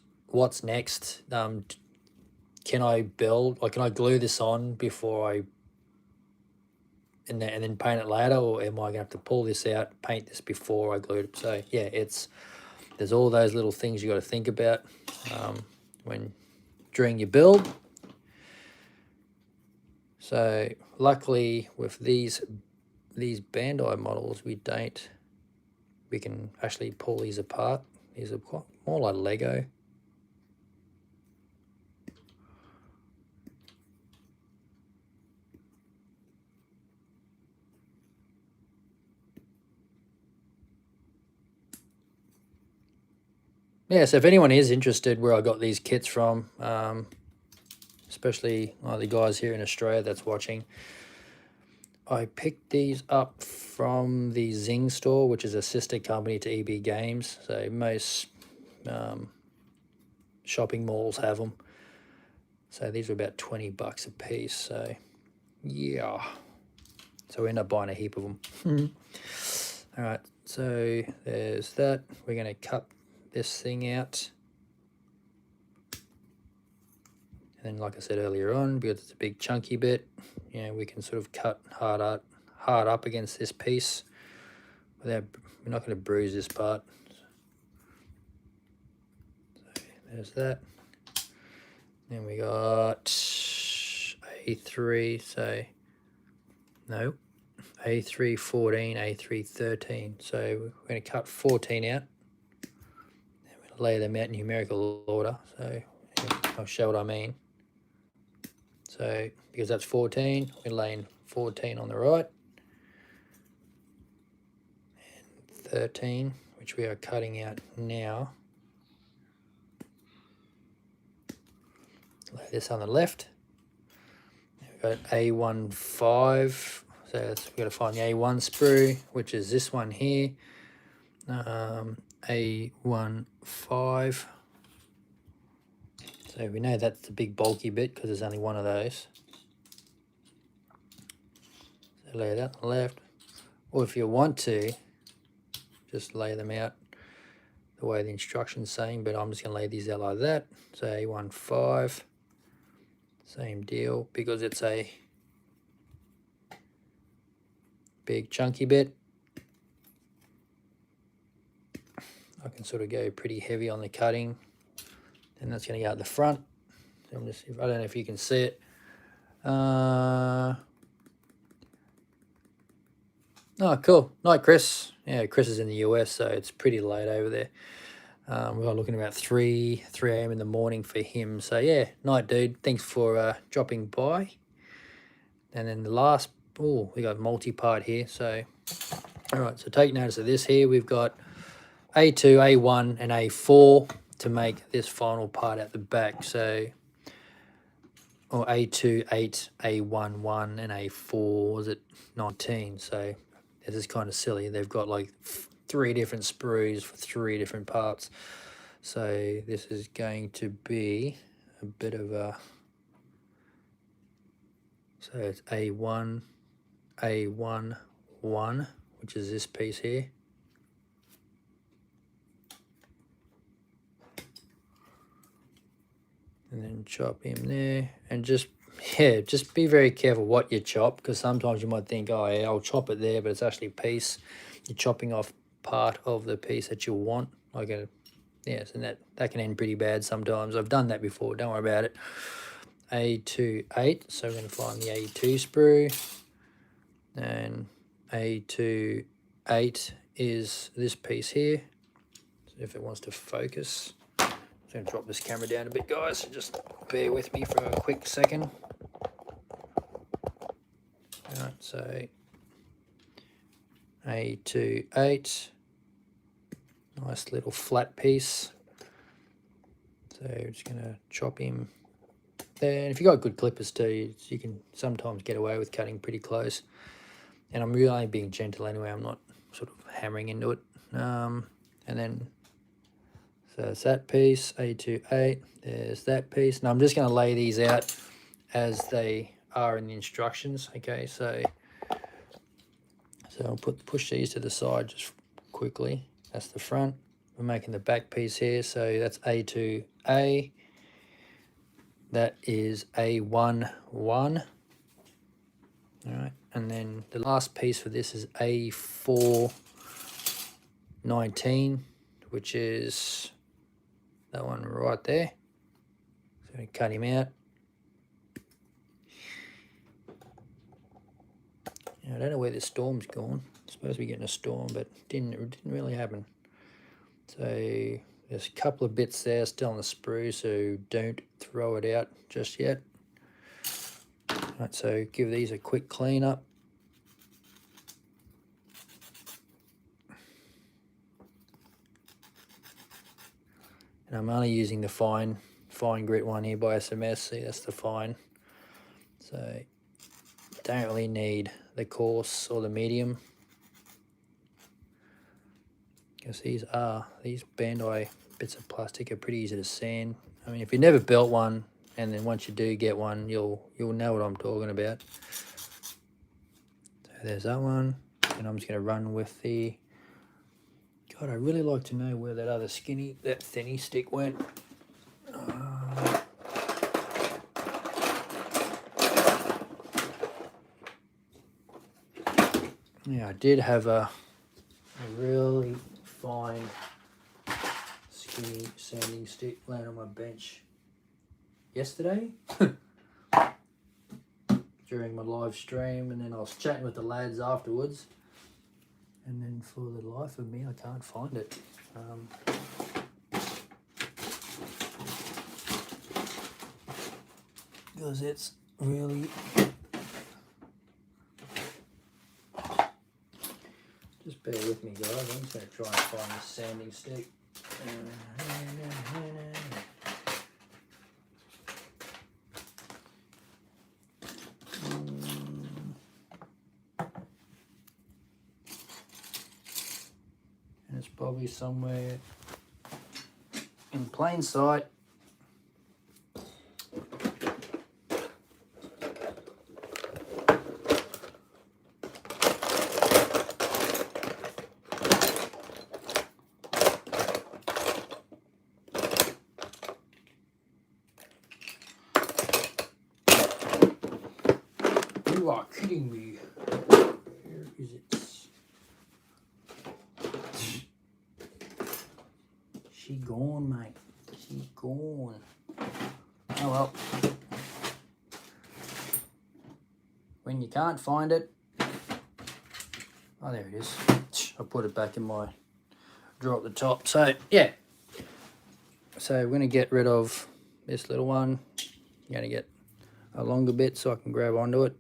next. Can I build, like, can I glue this on before I and then paint it later, or am I gonna have to pull this out, paint this before I glue it? So yeah, there's all those little things you got to think about when during your build. So luckily with these Bandai models, we can actually pull these apart. These are quite more like Lego. Yeah, so if anyone is interested where I got these kits from, especially the guys here in Australia that's watching, I picked these up from the Zing store, which is a sister company to EB Games. So most shopping malls have them. So these were about 20 bucks a piece. So yeah, so we end up buying a heap of them. All right, so there's that. We're going to cut this thing out. And then, like I said earlier on, because it's a big chunky bit, you know, we can sort of cut hard up against this piece. We're not going to bruise this part. So there's that. Then we got A3, so no, A3 14, A3 13. So we're going to cut 14 out. And we're going to lay them out in numerical order. So I'll show what I mean. So because that's 14, we're laying 14 on the right. And 13, which we are cutting out now. Lay this on the left. We've got A15, so we've got to find the A1 sprue, which is this one here. A15. So we know that's the big bulky bit because there's only one of those. So lay that on the left. Or if you want to, just lay them out the way the instruction's saying, but I'm just going to lay these out like that. So A15, same deal, because it's a big chunky bit. I can sort of go pretty heavy on the cutting, and that's going to go out the front. So I'm just, I don't know if you can see it. Oh, cool. Night, Chris. Yeah, Chris is in the US, so it's pretty late over there. We're looking about 3 a.m. in the morning for him. So yeah, night, dude. Thanks for dropping by. And then the last, oh, we got multi-part here. So, all right, so take notice of this here. We've got A2, A1, and A4 to make this final part at the back. So, or A2, 8, A1, 1, and A4, was it 19? So this is kind of silly. They've got like 3 different sprues for 3 different parts. So this is going to be a bit of a, so it's A1, A1, 1, which is this piece here. And then chop him there, and just, yeah, just be very careful what you chop, because sometimes you might think, oh yeah, I'll chop it there, but it's actually a piece. You're chopping off part of the piece that you want. Like a, yes, and that can end pretty bad sometimes. I've done that before, don't worry about it. A2, 8, so we're going to find the A2 sprue, and A2, 8 is this piece here. So if it wants to focus, I'm going to drop this camera down a bit, guys, so just bear with me for a quick second. Alright, so A2, 8, nice little flat piece. So we're just going to chop him there. And if you've got good clippers too, you can sometimes get away with cutting pretty close. And I'm really being gentle anyway, I'm not sort of hammering into it. And then, so it's that piece, A2, 8, there's that piece. Now I'm just going to lay these out as they are in the instructions, okay? So I'll push these to the side just quickly. That's the front. We're making the back piece here, so that's A2A. That is A1, 1. All right, and then the last piece for this is A4, 19, which is that one right there. So I'm going to cut him out. I don't know where the storm's gone. It's supposed to be getting a storm, but it didn't really happen. So there's a couple of bits there still on the sprue, so don't throw it out just yet. Right, so give these a quick clean up. And I'm only using the fine grit one here by SMS. See, that's the fine. So don't really need the coarse or the medium, because these Bandai bits of plastic are pretty easy to sand. I mean, if you never built one, and then once you do get one, you'll know what I'm talking about. So there's that one, and I'm just going to run with the, God, I'd really like to know where that other thinny stick went. Yeah, I did have a really fine, skinny sanding stick laying on my bench yesterday during my live stream, and then I was chatting with the lads afterwards, and then for the life of me I can't find it. Because it's really, just bear with me guys, I'm just going to try and find this sanding stick. It's probably somewhere in plain sight. You are kidding me. Where is it? She gone, mate. She gone. Oh well. When you can't find it. Oh, there it is. I put it back in my drawer at the top. So, yeah. So we're going to get rid of this little one. I'm going to get a longer bit so I can grab onto it.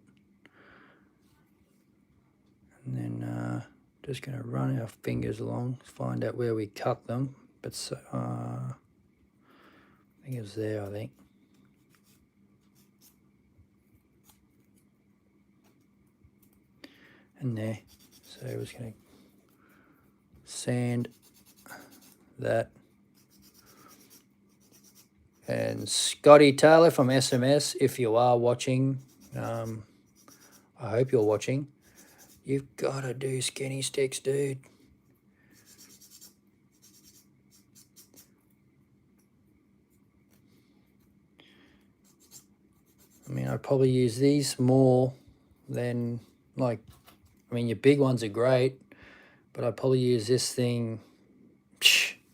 And then just going to run our fingers along, find out where we cut them. But so, I think it was there, I think. And there. So we're just going to sand that. And Scotty Taylor from SMS, if you are watching, I hope you're watching. You've got to do skinny sticks, dude. I mean, I probably use these more than, like, I mean, your big ones are great, but I probably use this thing,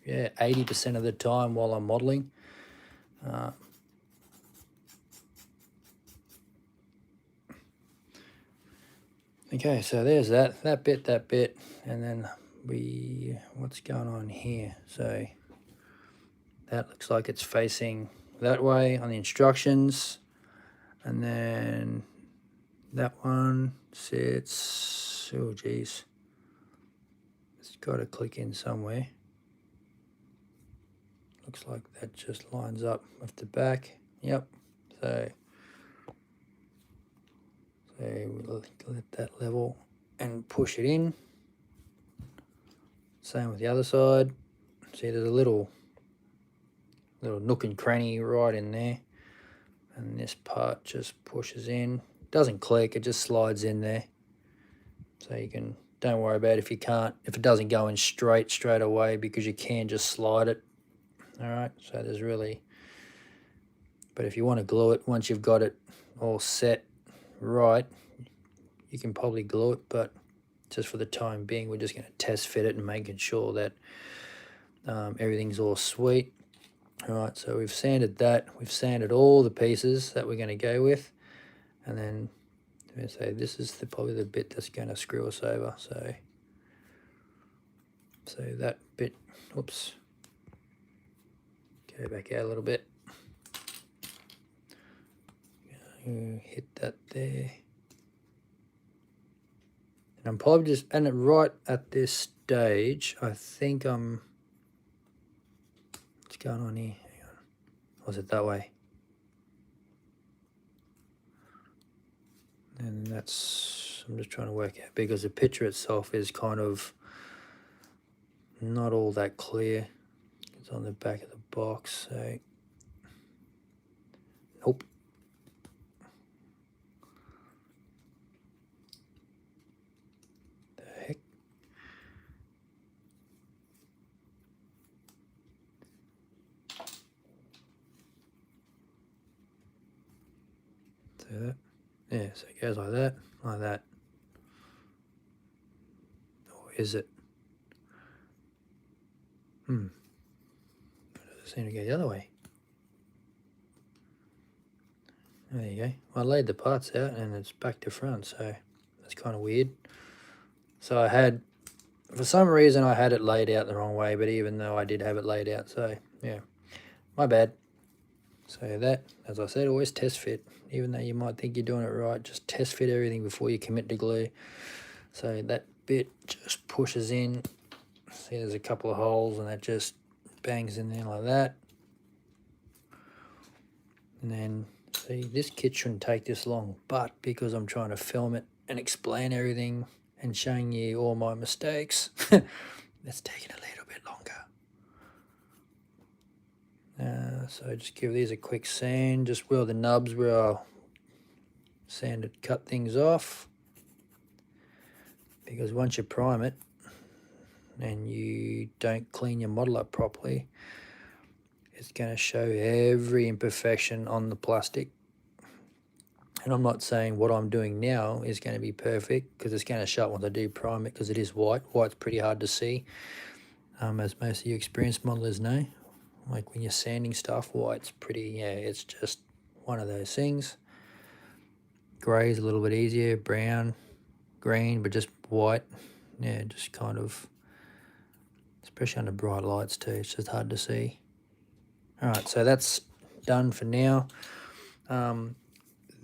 yeah, 80% of the time while I'm modeling. Okay, so there's that bit, and then what's going on here? So that looks like it's facing that way on the instructions, and then that one sits, oh geez, it's got to click in somewhere. Looks like that just lines up with the back. Yep. So we'll let that level and push it in. Same with the other side. See, there's a little nook and cranny right in there, and this part just pushes in. Doesn't click, it just slides in there. So you can, don't worry about if it doesn't go in straight away, because you can just slide it. All right, so there's really, but if you want to glue it, once you've got it all set right, you can probably glue it, but just for the time being, we're just going to test fit it and making sure that everything's all sweet. All right, so we've sanded that. We've sanded all the pieces that we're going to go with, and then I'm going to say this is probably the bit that's going to screw us over. So that bit, oops, go back out a little bit. Hit that there. And I'm probably just, and right at this stage, I think what's going on here? Hang on. Was it that way? And that's, I'm just trying to work out, because the picture itself is kind of not all that clear. It's on the back of the box, so nope. The heck? So that, yeah, so it goes like that, like that. Or is it? It doesn't seem to go the other way. There you go. I laid the parts out and it's back to front, so that's kind of weird. So I had, for some reason, I had it laid out the wrong way, but even though I did have it laid out, so yeah, my bad. So that, as I said, always test fit. Even though you might think you're doing it right, just test fit everything before you commit to glue. So that bit just pushes in. See, there's a couple of holes, and that just bangs in there like that. And then, see, this kit shouldn't take this long, but because I'm trying to film it and explain everything and showing you all my mistakes, That's taking a little bit longer. So just give these a quick sand, just where the nubs where our sanded cut things off. Because once you prime it and you don't clean your model up properly, it's going to show every imperfection on the plastic. And I'm not saying what I'm doing now is going to be perfect, because it's going to show up once I do prime it, because it is white. White's pretty hard to see, as most of you experienced modelers know. Like when you're sanding stuff, white's pretty, yeah, it's just one of those things. Grey's a little bit easier, brown, green, but just white, yeah, just kind of, especially under bright lights too, it's just hard to see. All right, so that's done for now.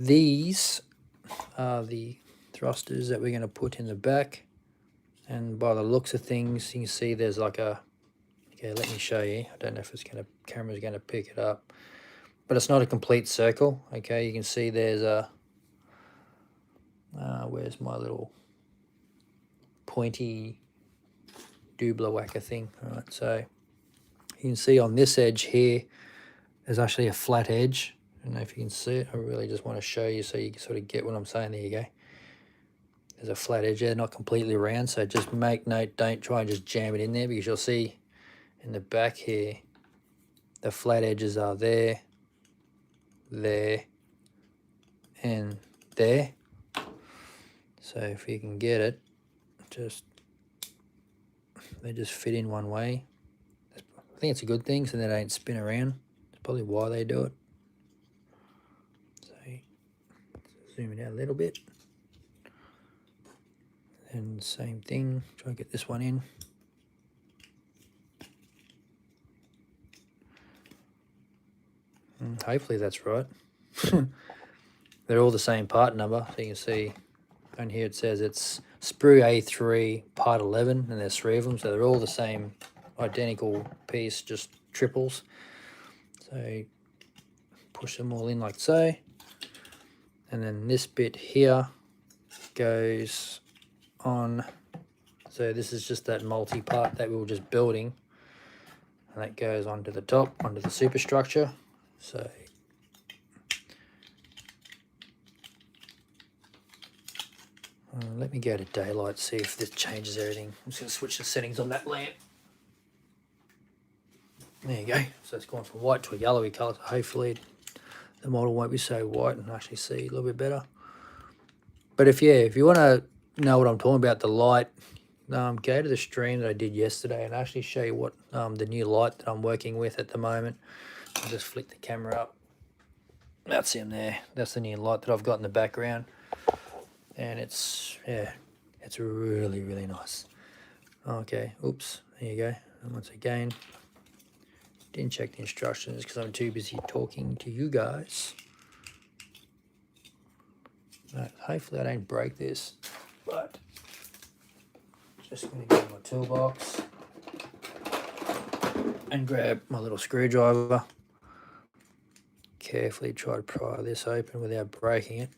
These are the thrusters that we're going to put in the back, and by the looks of things, you can see there's like a, okay, let me show you. I don't know if it's going to, camera's going to pick it up, but it's not a complete circle. Okay, you can see there's a, where's my little pointy doobler whacker thing. All right, so you can see on this edge here, there's actually a flat edge. I don't know if you can see it. I really just want to show you so you can sort of get what I'm saying. There you go. There's a flat edge there, not completely round, so just make note, don't try and just jam it in there, because you'll see in the back here, the flat edges are there, there, and there. So if you can get it, just, they just fit in one way. I think it's a good thing, so they don't spin around. That's probably why they do it. So zoom it out a little bit. And same thing, try and get this one in. And hopefully that's right. They're all the same part number, so you can see on here it says it's sprue A3 part 11, and there's 3 of them, so they're all the same identical piece, just triples. So push them all in like so, and then this bit here goes on. So this is just that multi part that we were just building, and that goes onto the top, onto the superstructure. So let me go to daylight, see if this changes everything. I'm just going to switch the settings on that lamp. There you go. So it's gone from white to a yellowy colour. So hopefully the model won't be so white and actually see a little bit better. But if you want to know what I'm talking about, the light, go to the stream that I did yesterday and actually show you what the new light that I'm working with at the moment. I'll just flick the camera up. That's him there. That's the new light that I've got in the background. And it's, yeah, it's really, really nice. Okay, oops, there you go. And once again, didn't check the instructions because I'm too busy talking to you guys. Right, hopefully I don't break this, but just going to get my toolbox and grab my little screwdriver. Carefully try to pry this open without breaking it.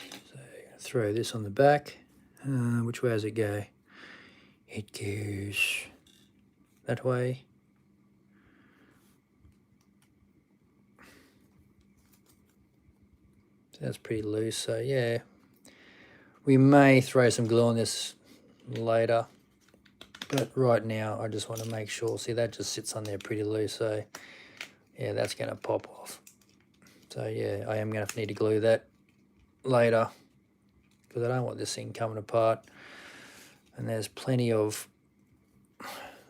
So throw this on the back. Which way does it go? It goes that way. That's pretty loose, so yeah, we may throw some glue on this later, but right now I just want to make sure. See, that just sits on there pretty loose, so yeah, that's going to pop off. So yeah, I am going to need to glue that later because I don't want this thing coming apart. And there's plenty of, I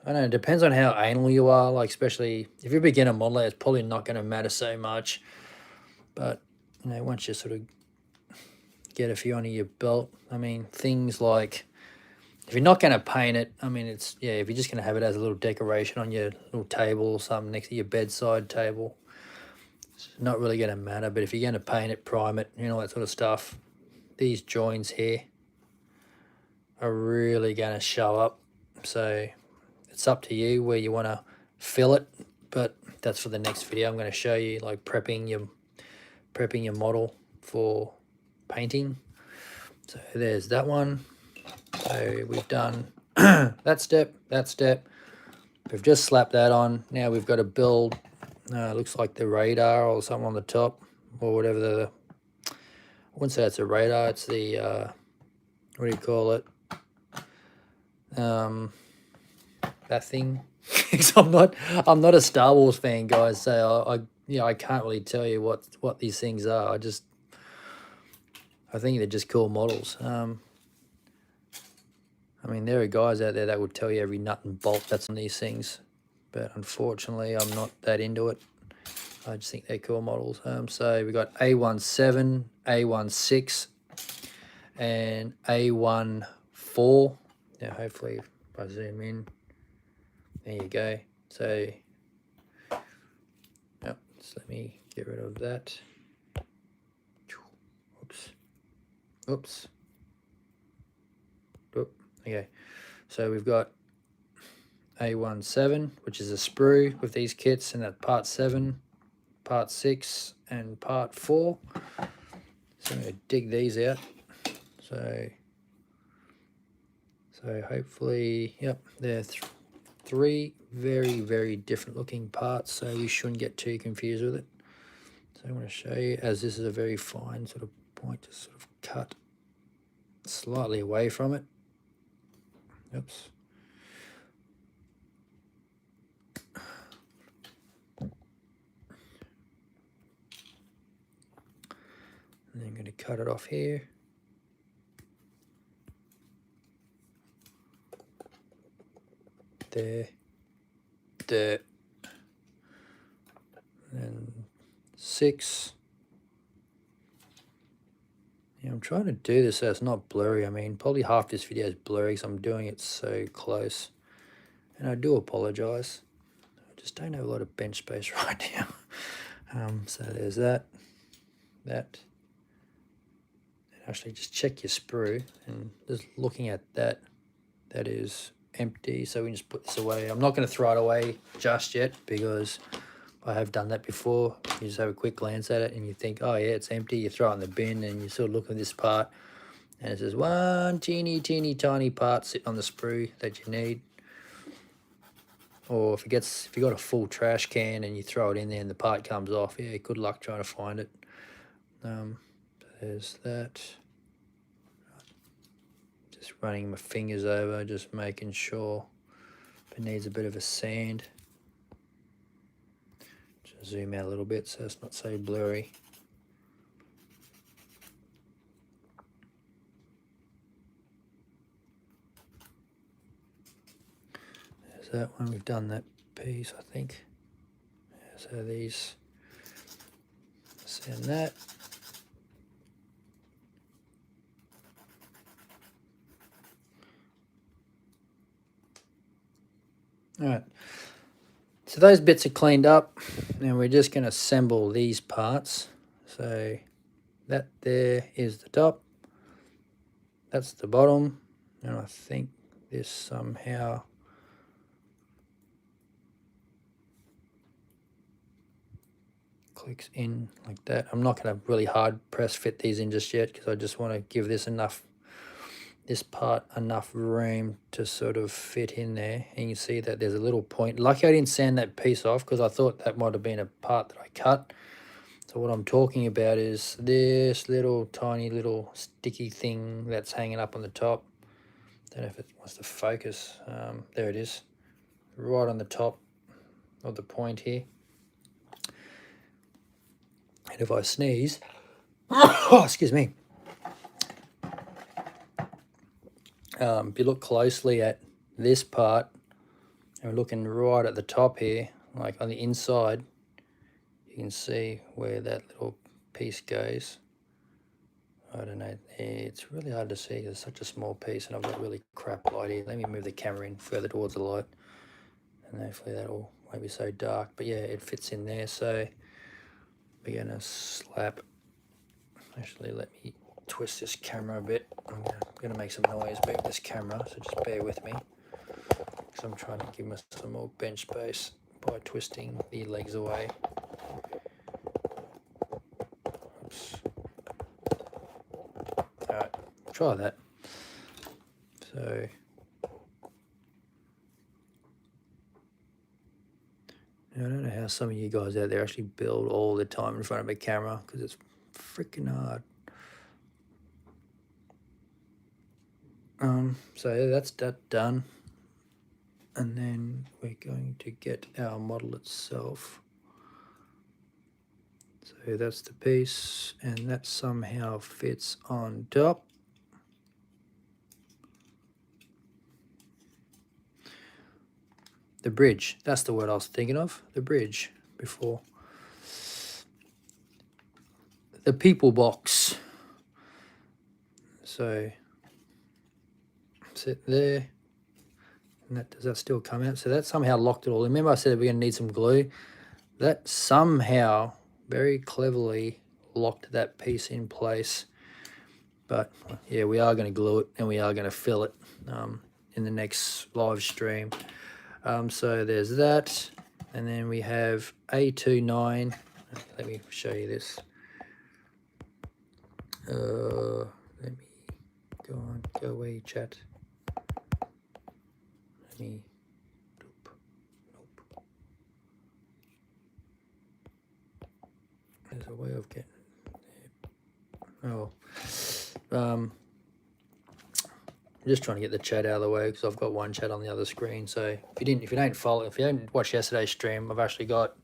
don't know, it depends on how anal you are, like especially if you're a beginner modeler, it's probably not going to matter so much, but you know, once you sort of get a few under your belt, I mean, things like, if you're not going to paint it, I mean, it's, yeah, if you're just going to have it as a little decoration on your little table or something next to your bedside table, it's not really going to matter. But if you're going to paint it, prime it, you know, that sort of stuff, these joins here are really going to show up. So it's up to you where you want to fill it, but that's for the next video. I'm going to show you like prepping your model for painting. So there's that one. So we've done that step. We've just slapped that on. Now we've got to build, looks like the radar or something on the top, or whatever I wouldn't say it's a radar, it's the, what do you call it? That thing. I'm not a Star Wars fan, guys, so I can't really tell you what these things are. I think they're just cool models. I mean, there are guys out there that would tell you every nut and bolt that's on these things, but unfortunately, I'm not that into it. I just think they're cool models. So we got A17, A16, and A14. Now, hopefully, if I zoom in, there you go. So, yep, just let me get rid of that. Oops. Okay, so we've got A17, which is a sprue with these kits, and that's part 7, part 6, and part 4. So I'm going to dig these out. So hopefully, yep, they're 3 very, very different looking parts, so we shouldn't get too confused with it. So I want to show you, as this is a very fine sort of point, to sort of cut slightly away from it. Oops. And then I'm going to cut it off here. There. And 6. Yeah, I'm trying to do this so it's not blurry. I mean, probably half this video is blurry because I'm doing it so close. And I do apologize. I just don't have a lot of bench space right now. So there's that. And actually just check your sprue, and just looking at that, that is empty, so we can just put this away. I'm not going to throw it away just yet because I have done that before. You just have a quick glance at it and you think, oh yeah, it's empty. You throw it in the bin and you sort of look at this part and it says one teeny tiny part sitting on the sprue that you need. Or if you got a full trash can and you throw it in there and the part comes off, yeah, good luck trying to find it. There's that. Just running my fingers over, just making sure if it needs a bit of a sand. Just zoom out a little bit so it's not so blurry. There's that one. We've done that piece, I think. So these, sand that. All right, so those bits are cleaned up, and we're just going to assemble these parts. So that there is the top, that's the bottom, and I think this somehow clicks in like that. I'm not going to really hard press fit these in just yet because I just want to give this part enough room to sort of fit in there. And you see that there's a little point. Lucky I didn't sand that piece off because I thought that might have been a part that I cut. So what I'm talking about is this little tiny little sticky thing that's hanging up on the top. Don't know if it wants to focus. There it is, right on the top of the point here. And if I sneeze, oh, excuse me. If you look closely at this part, and we're looking right at the top here, like on the inside, you can see where that little piece goes. I don't know, it's really hard to see. It's such a small piece and I've got really crap light here. Let me move the camera in further towards the light and hopefully that'll won't be so dark. But yeah, it fits in there. So we're gonna slap, actually let me twist this camera a bit. I'm gonna make some noise with this camera, so just bear with me because I'm trying to give myself some more bench space by twisting the legs away. Oops. try that. So I don't know how some of you guys out there actually build all the time in front of a camera, because it's freaking hard. So that's that done, and then we're going to get our model itself. So that's the piece, and that somehow fits on top. The bridge, that's the word I was thinking of, the bridge before. The people box. So sit there, and that, does that still come out? So that somehow locked it all. Remember I said we're going to need some glue? That somehow very cleverly locked that piece in place. But yeah, we are going to glue it, and we are going to fill it in the next live stream. So there's that, and then we have A29. Let me show you this. Let me go away, chat. Let me, nope. There's a way of getting there. Oh, I'm just trying to get the chat out of the way, because I've got one chat on the other screen. So if you don't watch yesterday's stream, I've actually got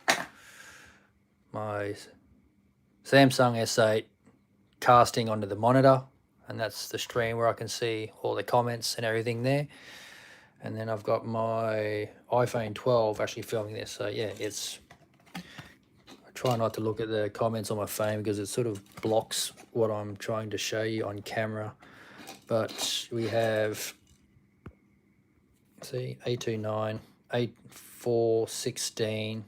my Samsung S8 casting onto the monitor, and that's the stream where I can see all the comments and everything there. And then I've got my iPhone 12 actually filming this. So yeah, I try not to look at the comments on my phone, because it sort of blocks what I'm trying to show you on camera. But we have, see, A29, A4, 16,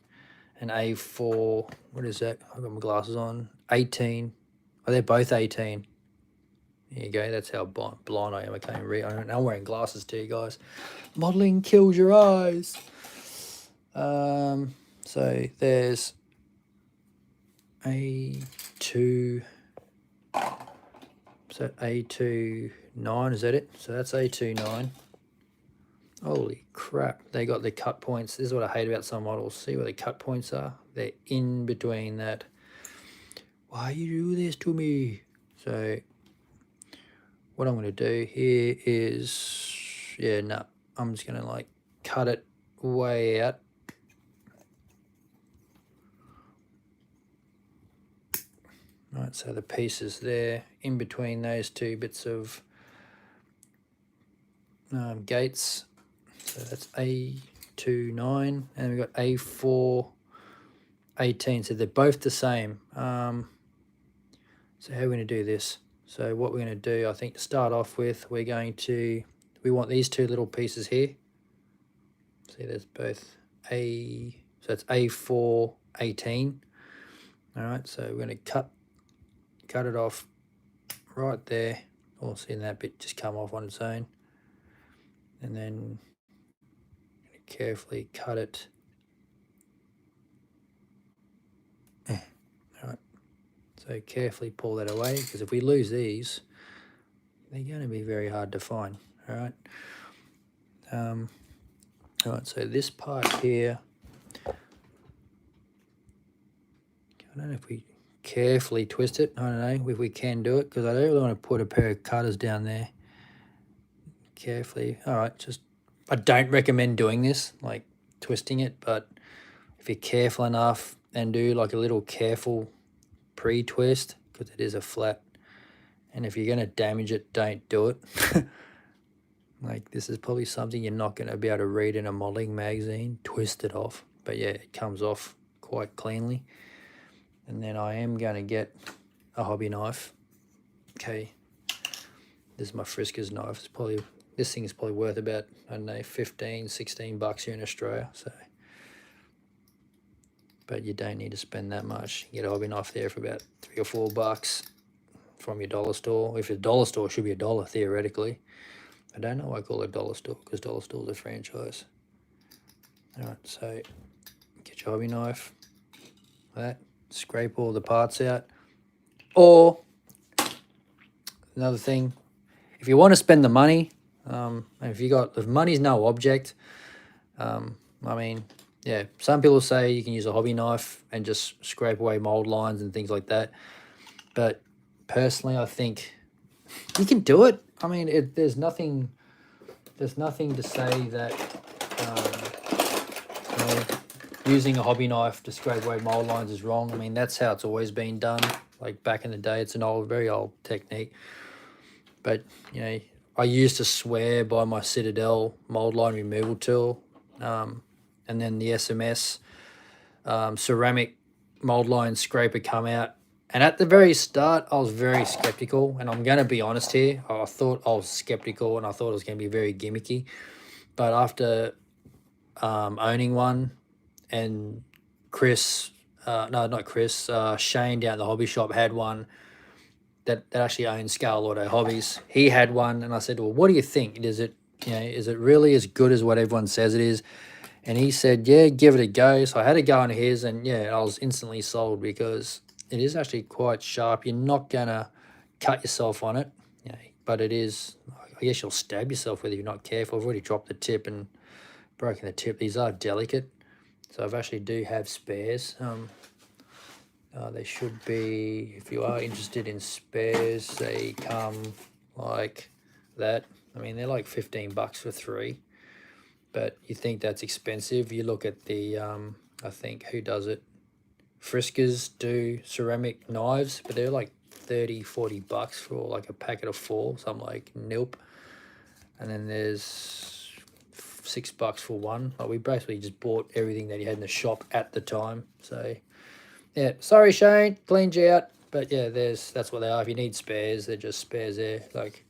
and A4, what is that? I've got my glasses on, 18. Oh, they're both 18. There you go, that's how blind I am. I can't even read. I'm wearing glasses too, guys. Modeling kills your eyes. So there's A2, so A29, is that it? So that's A29. Holy crap, they got the cut points. This is what I hate about some models. See where the cut points are? They're in between that. Why you do this to me? So what I'm going to do here is, yeah, no, I'm just going to like cut it way out. Right, so the piece is there in between those two bits of gates. So that's A29, and we've got A4, 18. So they're both the same. So how are we going to do this? So what we're going to do, I think, to start off with, we want these two little pieces here. See, there's both so that's A4, 18. All right, so we're going to cut it off right there. Or seeing that bit just come off on its own. And then carefully cut it. All right, so carefully pull that away, because if we lose these, they're going to be very hard to find. All right. All right, so this part here, I don't know if we carefully twist it. I don't know if we can do it, because I don't really want to put a pair of cutters down there. Carefully. All right, I don't recommend doing this, like twisting it, but if you're careful enough and do like a little careful pre-twist, because it is a flat, and if you're going to damage it, don't do it. Like, this is probably something you're not going to be able to read in a modeling magazine. Twist it off. But yeah, it comes off quite cleanly. And then I am going to get a hobby knife. Okay, this is my Friskers knife. This thing is probably worth about, I don't know, 15, 16 bucks here in Australia. So, but you don't need to spend that much. You get a hobby knife there for about $3 or $4 from your dollar store. If your dollar store, it should be $1 theoretically. I don't know why I call it dollar store, because dollar store's a franchise. All right, so get your hobby knife, like that, scrape all the parts out. Or another thing, if you want to spend the money, if money's no object, I mean, yeah, some people say you can use a hobby knife and just scrape away mold lines and things like that. But personally, I think you can do it. I mean, there's nothing to say that using a hobby knife to scrape away mold lines is wrong. I mean, that's how it's always been done. Like back in the day, it's an very old technique. But I used to swear by my Citadel mold line removal tool, and then the SMS ceramic mold line scraper come out. And at the very start, I was very skeptical, and I'm going to be honest here. I thought I was skeptical, and I thought it was going to be very gimmicky. But after owning one, and Chris, no, not Chris, Shane down at the hobby shop had one that actually owns Scale Auto Hobbies. He had one, and I said, well, what do you think? Is it really as good as what everyone says it is? And he said, yeah, give it a go. So I had a go on his, and yeah, I was instantly sold because it is actually quite sharp. You're not going to cut yourself on it, but it is, I guess you'll stab yourself with it if you're not careful. I've already dropped the tip and broken the tip. These are delicate, so I actually do have spares. They should be, if you are interested in spares, they come like that. I mean, they're like $15 for 3. But you think that's expensive. You look at the, I think, who does it? Friskers do ceramic knives, but they're like $30-40 for like a packet of 4. So I'm like, nope. And then there's $6 for one. Like, we basically just bought everything that he had in the shop at the time. So, yeah, sorry, Shane, cleaned you out. But yeah, that's what they are. If you need spares, they're just spares there. Like,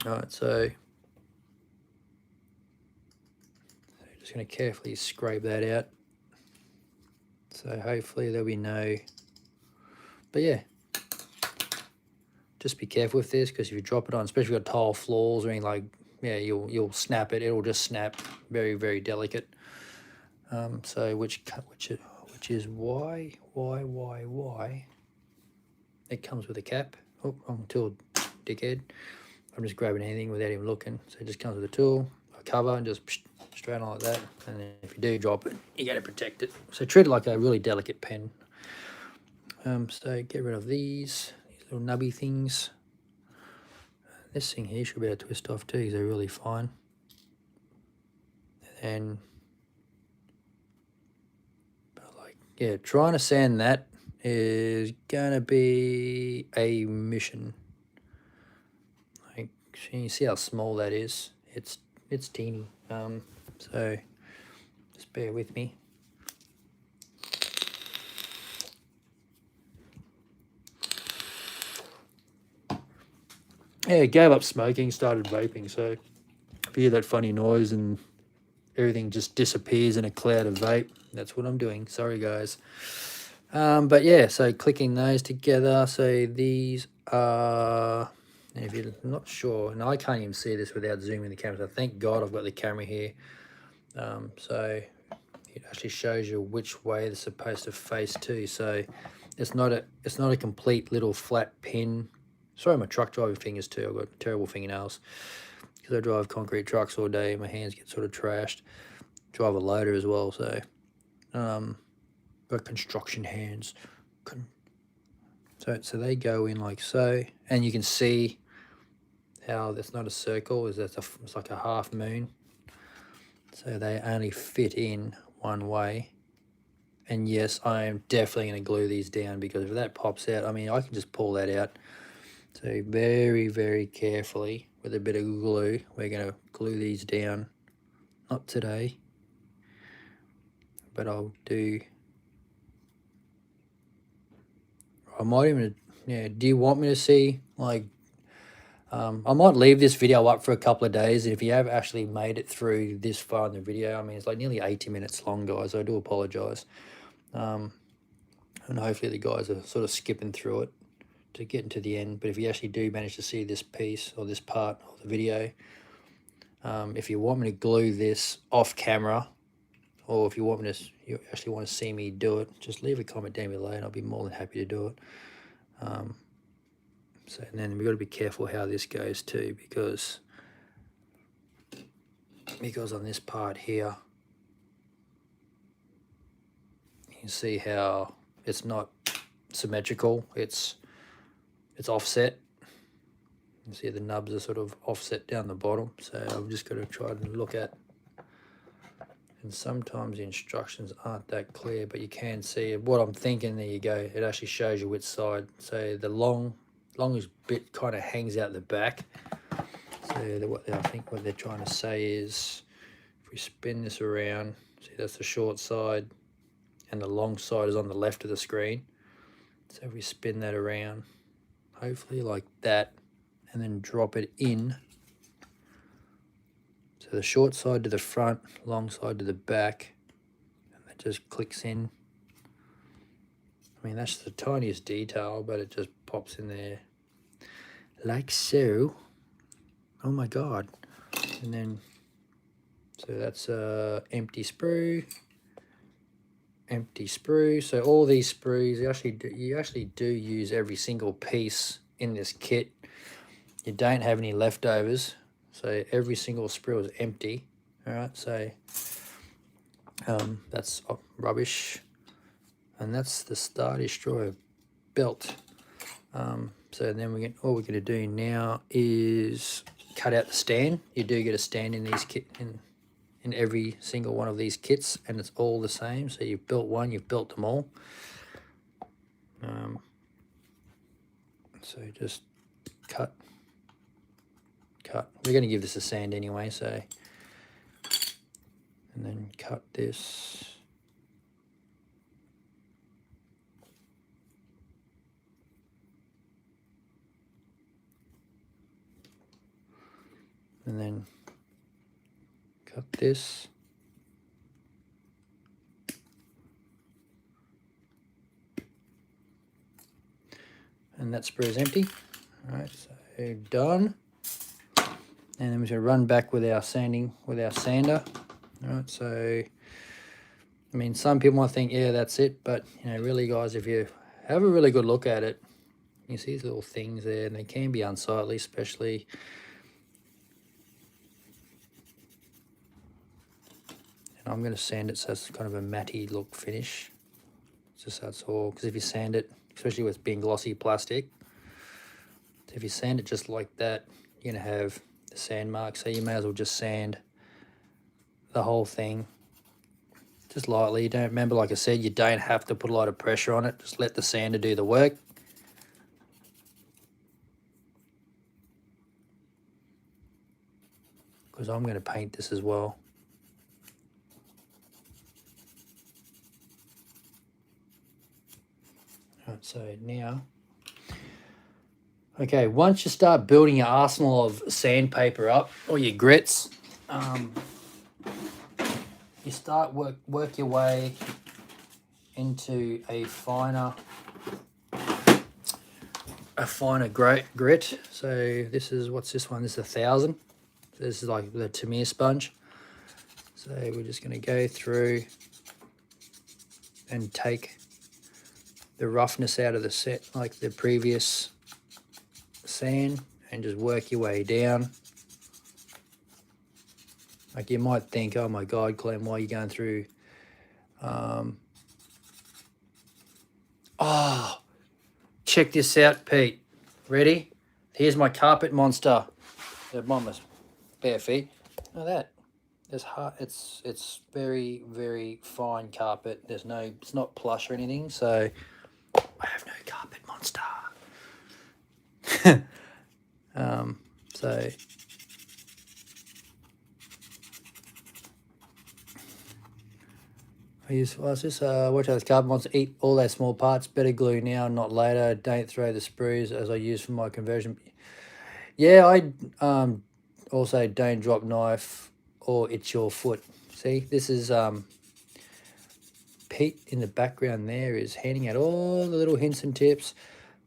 all right, so just going to carefully scrape that out. So hopefully there'll be no, but yeah, just be careful with this, because if you drop it on, especially if you've got tile floors or anything, like, yeah, you'll snap it. It'll just snap. Very, very delicate. So which is why it comes with a cap. Oh, wrong tool, dickhead. I'm just grabbing anything without even looking. So it just comes with a tool, a cover, and just straight on like that. And then if you do drop it, you got to protect it. So treat it like a really delicate pen. So get rid of these little nubby things. This thing here should be able to twist off too, because they're really fine. And yeah, trying to sand that is gonna be a mission. Like, you see how small that is? It's teeny. So just bear with me. Yeah, gave up smoking, started vaping. So if you hear that funny noise and everything just disappears in a cloud of vape, that's what I'm doing. Sorry, guys. But yeah, so clicking those together. So these are, if you're not sure, and I can't even see this without zooming the camera, so thank God I've got the camera here. So it actually shows you which way they're supposed to face too. So it's not a complete little flat pin. Sorry, my truck driving fingers too. I've got terrible fingernails because I drive concrete trucks all day. My hands get sort of trashed. Drive a loader as well, so got construction hands. So they go in like so, and you can see how that's not a circle, it's like a half moon. So they only fit in one way. And yes, I am definitely going to glue these down, because if that pops out, I mean, I can just pull that out. So very, very carefully with a bit of glue, we're going to glue these down. Not today, but I'll do. I might even, yeah, do you want me to see, like, I might leave this video up for a couple of days. If you have actually made it through this far in the video, I mean, it's like nearly 80 minutes long, guys. I do apologize. And hopefully the guys are sort of skipping through it to get into the end. But if you actually do manage to see this piece or this part of the video, if you want me to glue this off camera, or if you actually want to see me do it, just leave a comment down below and I'll be more than happy to do it. So and then we've got to be careful how this goes too, because on this part here, you can see how it's not symmetrical. It's offset. You see the nubs are sort of offset down the bottom. So I'm just going to try and look at. And sometimes the instructions aren't that clear, but you can see what I'm thinking. There you go. It actually shows you which side. So the longest bit kind of hangs out the back. So I think what they're trying to say is, if we spin this around, see that's the short side, and the long side is on the left of the screen. So if we spin that around, hopefully like that, and then drop it in. So the short side to the front, long side to the back, and that just clicks in. I mean, that's the tiniest detail, but it just pops in there like so. Oh my God. And then, so that's empty sprue. Empty sprue. So all these sprues, you actually do use every single piece in this kit. You don't have any leftovers. So every single sprue is empty. All right, so that's rubbish. And that's the Star Destroyer belt. So then all we're going to do now is cut out the stand. You do get a stand in these in every single one of these kits, and it's all the same. So you've built one, you've built them all. So just cut. We're going to give this a sand anyway, so, and then cut this. And then cut this. And that sprue is empty. All right, so done. And then we're going to run back with our sander. All right, so, I mean, some people might think, yeah, that's it. But, you know, really, guys, if you have a really good look at it, you see these little things there, and they can be unsightly, especially. And I'm going to sand it so it's kind of a matty look finish. Just so it's all, because if you sand it, especially with being glossy plastic, if you sand it just like that, you're going to have the sand mark. So you may as well just sand the whole thing just lightly. Don't remember, like I said, you don't have to put a lot of pressure on it. Just let the sander do the work. Because I'm going to paint this as well. Right, so now, okay, once you start building your arsenal of sandpaper up, or your grits, you start work your way into a finer grit. So this is, what's this one? This is 1000. So this is like the Tamir sponge. So we're just going to go through and take the roughness out of the set, like the previous sand, and just work your way down. Like you might think, oh my God, Clem, why are you going through? Oh, check this out, Pete. Ready? Here's my carpet monster. They're on my bare feet. Look at that. It's very, very fine carpet. It's not plush or anything, so I have no carpet monster. So watch out, this carpet monster eat all those small parts. Better glue now, not later. Don't throw the sprues as I use for my conversion. Yeah, I also don't drop knife or itch your foot. See, this is Pete in the background there is handing out all the little hints and tips.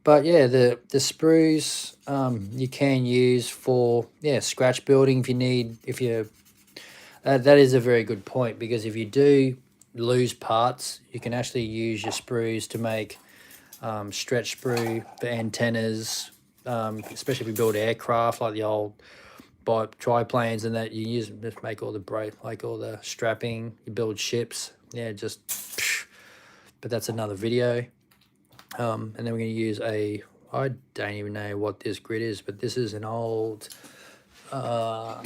But yeah, the sprues you can use for scratch building if you need. That is a very good point, because if you do lose parts, you can actually use your sprues to make stretch sprue for antennas, especially if you build aircraft like the old triplanes and that. You use them to make all the like all the strapping. You build ships. Yeah, just. But that's another video. And then we're going to use I don't even know what this grit is, but this is an old. If I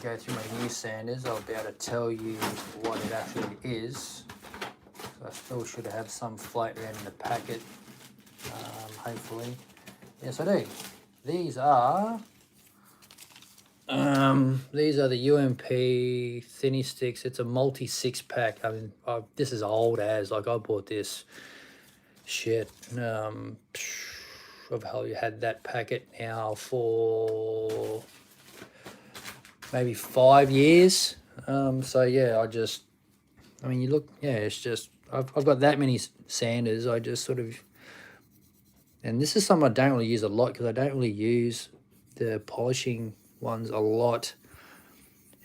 go through my new sanders, I'll be able to tell you what it actually is. So I still should have some floating around in the packet, hopefully. Yes, I do. These are the UMP thinny sticks. It's a multi 6-pack. I mean, this is old as, like, I bought this shit. I've probably had that packet now for maybe 5 years. So yeah, I mean, you look, yeah, it's just, I've got that many sanders. I just sort of, and this is something I don't really use a lot because I don't really use the polishing ones a lot.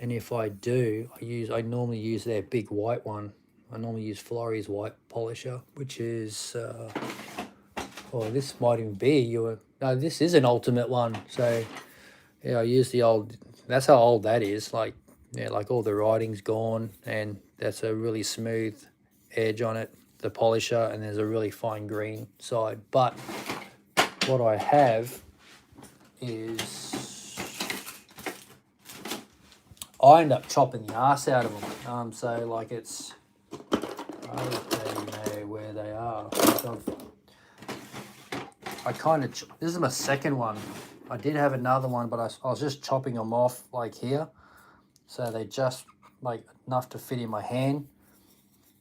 And if I do, I normally use their big white one. I normally use Florey's white polisher, which is, well, this might even be no, this is an ultimate one. So yeah, I use the old, that's how old that is. Like, yeah, like all the writing's gone, and that's a really smooth edge on it, the polisher, and there's a really fine green side. But what I have is, I end up chopping the arse out of them. So like it's, I don't even know where they are. I kind of, this is my second one. I did have another one, but I was just chopping them off like here. So they just like enough to fit in my hand.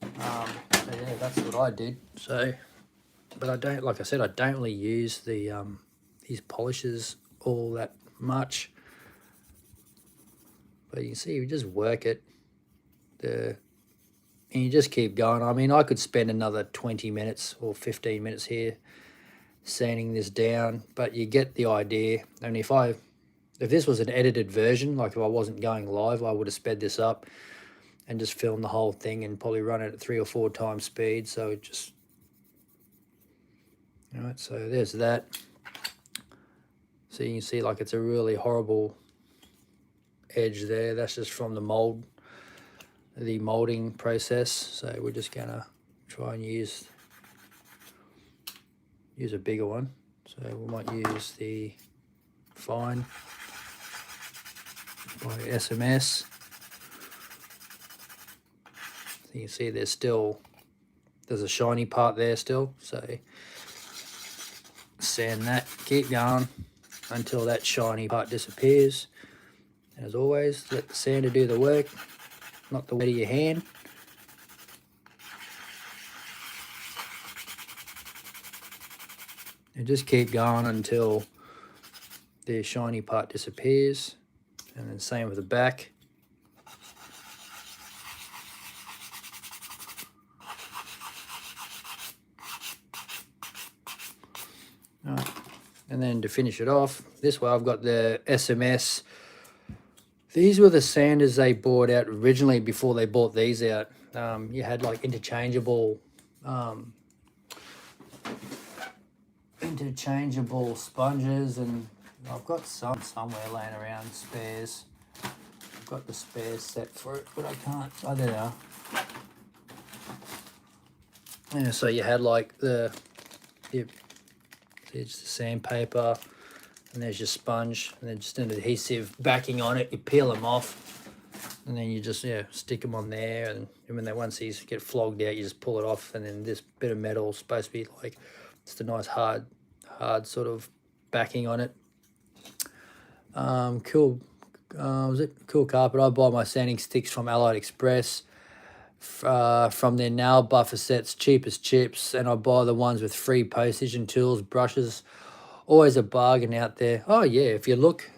So yeah, that's what I did. So, but I don't, like I said, I don't really use the these polishes all that much. But you can see, you just work it. And you just keep going. I mean, I could spend another 20 minutes or 15 minutes here sanding this down, but you get the idea. And if this was an edited version, like if I wasn't going live, I would have sped this up and just filmed the whole thing and probably run it at 3 or 4 times speed. So it just, all right, so there's that. So you can see like it's a really horrible edge there. That's just from the molding process. So we're just gonna try and use a bigger one. So we might use the fine by SMS. So you can see there's a shiny part there still. So sand that, keep going until that shiny part disappears. And as always, let the sander do the work, not the weight of your hand. And just keep going until the shiny part disappears. And then same with the back. All right. And then to finish it off, this way I've got the SMS. These were the sanders they bought out originally before they bought these out. You had like interchangeable sponges, and I've got some somewhere laying around, spares. I've got the spares set for it, but I can't, I don't know. Yeah, so you had like there's the sandpaper, and there's your sponge, and then just an adhesive backing on it. You peel them off, and then you just stick them on there, and when once these get flogged out, you just pull it off, and then this bit of metal is supposed to be like just a nice hard sort of backing on it. Cool. Was it Cool Carpet? I buy my sanding sticks from Allied Express, from their nail buffer sets, cheap as chips, and I buy the ones with free postage and tools, brushes. Always a bargain out there. Oh yeah, if you look,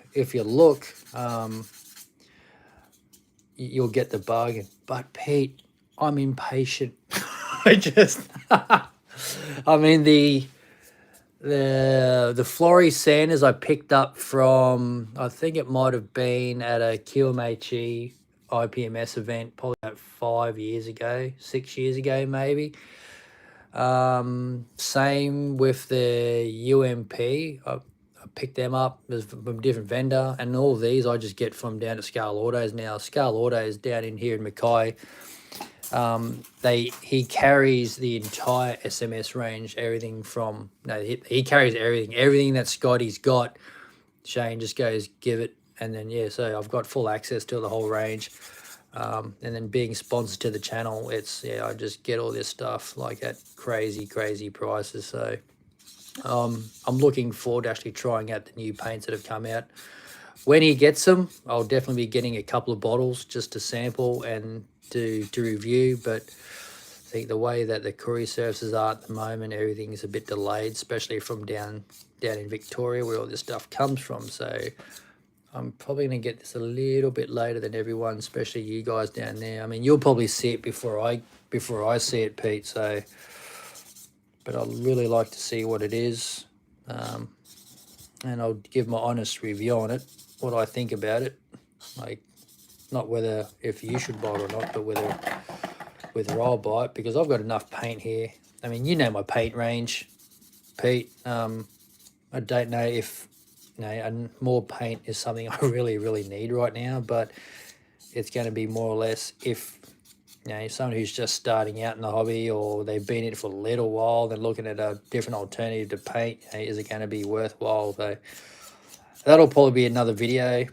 you'll get the bargain. But Pete, I'm impatient. I mean the Florey sanders I picked up from, I think it might have been at a QMHE IPMS event probably about 5 years ago, 6 years ago maybe. Same with the UMP. pick them up. There's from a different vendor, and all these I just get from down at Scale Autos now. Scale Autos down in here in Mackay. He carries the entire SMS range, everything from he carries everything that Scotty's got. Shane just goes give it, and then yeah, so I've got full access to the whole range. And then being sponsored to the channel, it's I just get all this stuff like at crazy prices. So I'm looking forward to actually trying out the new paints that have come out. When he gets them, I'll definitely be getting a couple of bottles just to sample and to review. But I think the way that the courier services are at the moment, everything's a bit delayed, especially from down in Victoria where all this stuff comes from. So I'm probably going to get this a little bit later than everyone, especially you guys down there. I mean, you'll probably see it before I see it, Pete. So, but I'd really like to see what it is, and I'll give my honest review on it, what I think about it. Like, not whether if you should buy it or not, but whether I'll buy it, because I've got enough paint here. I mean, you know my paint range, Pete. I don't know if more paint is something I really need right now, but it's going to be more or less if someone who's just starting out in the hobby, or they've been in it for a little while, they're looking at a different alternative to paint. Is it going to be worthwhile? So that'll probably be another video.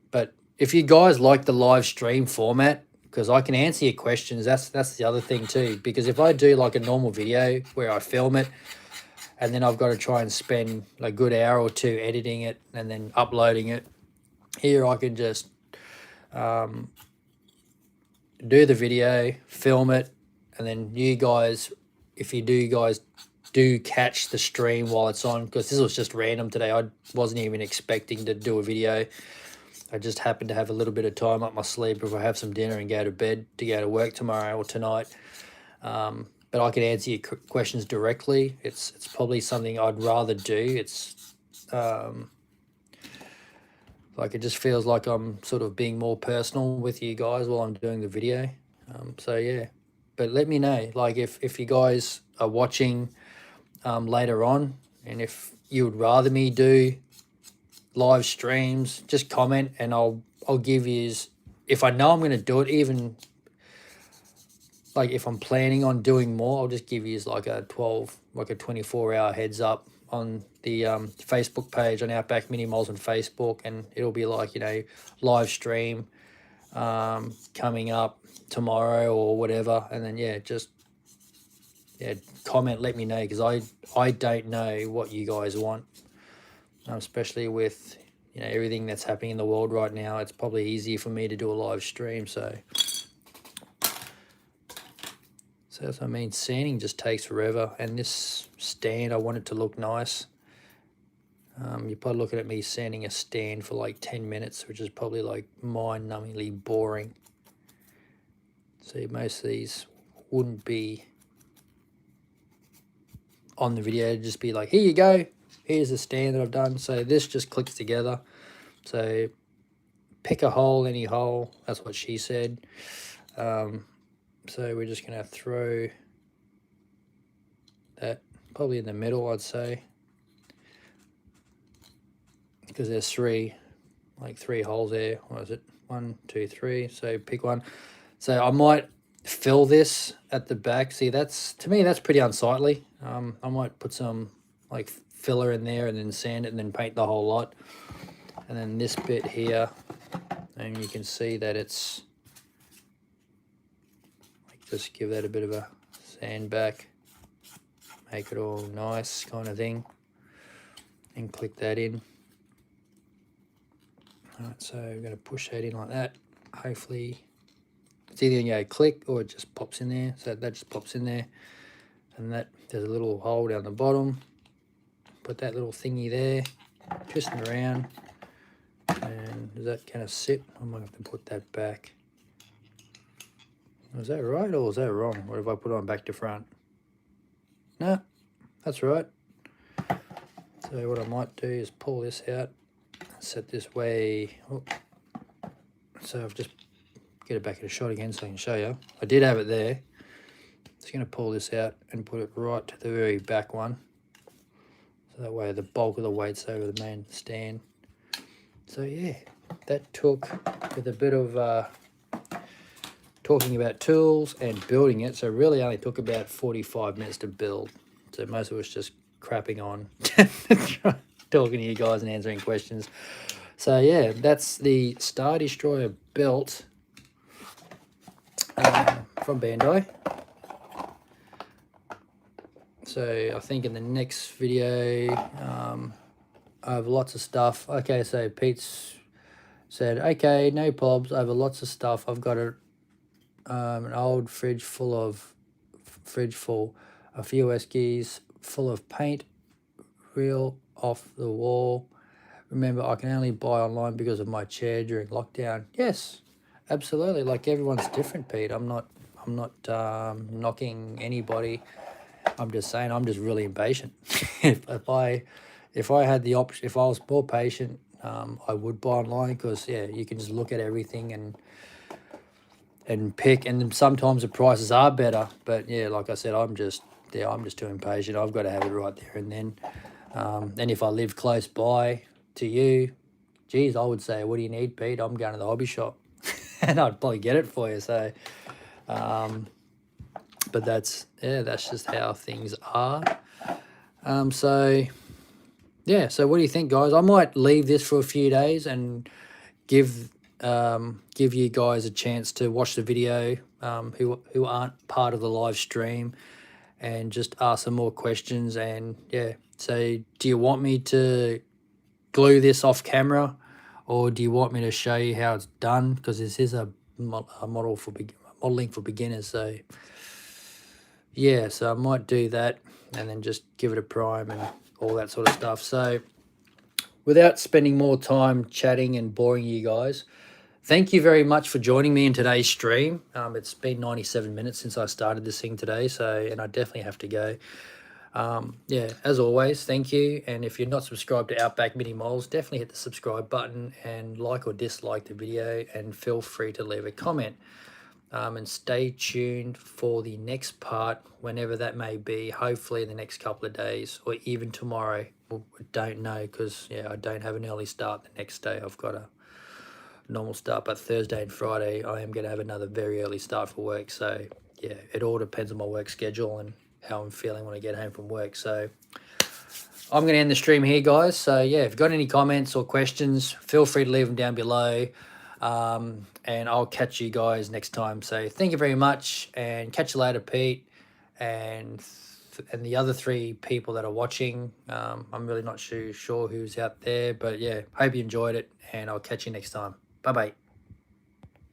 But if you guys like the live stream format, because I can answer your questions, that's the other thing too. Because if I do like a normal video where I film it, and then I've got to try and spend a good hour or two editing it and then uploading it, here I can just do the video, film it, and then you guys, if you guys do catch the stream while it's on, because this was just random today. I wasn't even expecting to do a video. I just happened to have a little bit of time up my sleeve before I have some dinner and go to bed to go to work tomorrow or tonight. But I can answer your questions directly. It's probably something I'd rather do. It's like it just feels like I'm sort of being more personal with you guys while I'm doing the video. So yeah, but let me know, like if you guys are watching later on, and if you would rather me do live streams, just comment and I'll give you, if I know I'm going to do it, even like if I'm planning on doing more, I'll just give you like a 24-hour heads up on the Facebook page on Outback Mini Moles on Facebook, and it'll be like live stream coming up tomorrow or whatever. And then just comment, let me know, because I don't know what you guys want, especially with everything that's happening in the world right now. It's probably easier for me to do a live stream. So that's what I mean. Sanding just takes forever, and this stand, I want it to look nice. You're probably looking at me sanding a stand for like 10 minutes, which is probably like mind-numbingly boring. See, most of these wouldn't be on the video. It'd just be like, here you go, here's the stand that I've done. So this just clicks together. So pick a hole, any hole, that's what she said. So we're just going to throw that probably in the middle, I'd say, because there's three holes there. What is it? 1, 2, 3. So pick one. So I might fill this at the back. See, to me that's pretty unsightly. I might put some like filler in there and then sand it and then paint the whole lot. And then this bit here, and you can see that it's like, just give that a bit of a sand back, make it all nice kind of thing, and click that in. Alright, so we're going to push that in like that. Hopefully it's either going to go click or it just pops in there. So that just pops in there, and that there's a little hole down the bottom. Put that little thingy there, twist it around, and is that going to sit? I might have to put that back. Was that right or was that wrong? What if I put it on back to front? No, that's right. So what I might do is pull this out, set this way. Oh. So I've just get it back in a shot again so I can show you. I did have it there. Just going to pull this out and put it right to the very back one. So So that way the bulk of the weight's over the main stand. So yeah, that took, with a bit of talking about tools and building it, so it really only took about 45 minutes to build. So most of it was just crapping on, talking to you guys and answering questions. So yeah, that's the Star Destroyer built from Bandai. So I think in the next video, I have lots of stuff. Okay, so Pete's said, okay, no probs. I have lots of stuff. I've got an old fridge full, a few Eskies full of paint, reel off the wall. Remember, I can only buy online because of my chair during lockdown. Yes, absolutely. Like, everyone's different, Pete. I'm not knocking anybody. I'm just saying I'm just really impatient. if I had the option, if I was more patient, I would buy online, because yeah, you can just look at everything and pick, and sometimes the prices are better. But yeah, like I said, I'm just too impatient. I've got to have it right there and then. And if I live close by to you, geez, I would say, what do you need, Pete? I'm going to the hobby shop, and I'd probably get it for you. So, but that's just how things are. So yeah, so what do you think, guys? I might leave this for a few days and give you guys a chance to watch the video, who aren't part of the live stream, and just ask some more questions. And yeah, so do you want me to glue this off camera, or do you want me to show you how it's done? Because this is a model for modeling for beginners. So yeah, so I might do that and then just give it a prime and all that sort of stuff. So without spending more time chatting and boring you guys, thank you very much for joining me in today's stream. It's been 97 minutes since I started this thing today, and I definitely have to go. Yeah, as always, thank you. And if you're not subscribed to Outback Mini Models, definitely hit the subscribe button and like or dislike the video, and feel free to leave a comment. And stay tuned for the next part, whenever that may be, hopefully in the next couple of days, or even tomorrow. I don't know, because yeah, I don't have an early start the next day. I've got a normal start, but Thursday and Friday I am going to have another very early start for work. So yeah, it all depends on my work schedule and how I'm feeling when I get home from work. So I'm going to end the stream here, guys. So yeah, if you've got any comments or questions, feel free to leave them down below. And I'll catch you guys next time. So thank you very much, and catch you later, Pete, and the other 3 people that are watching. I'm really not sure who's out there, but yeah, hope you enjoyed it, and I'll catch you next time. Bye-bye.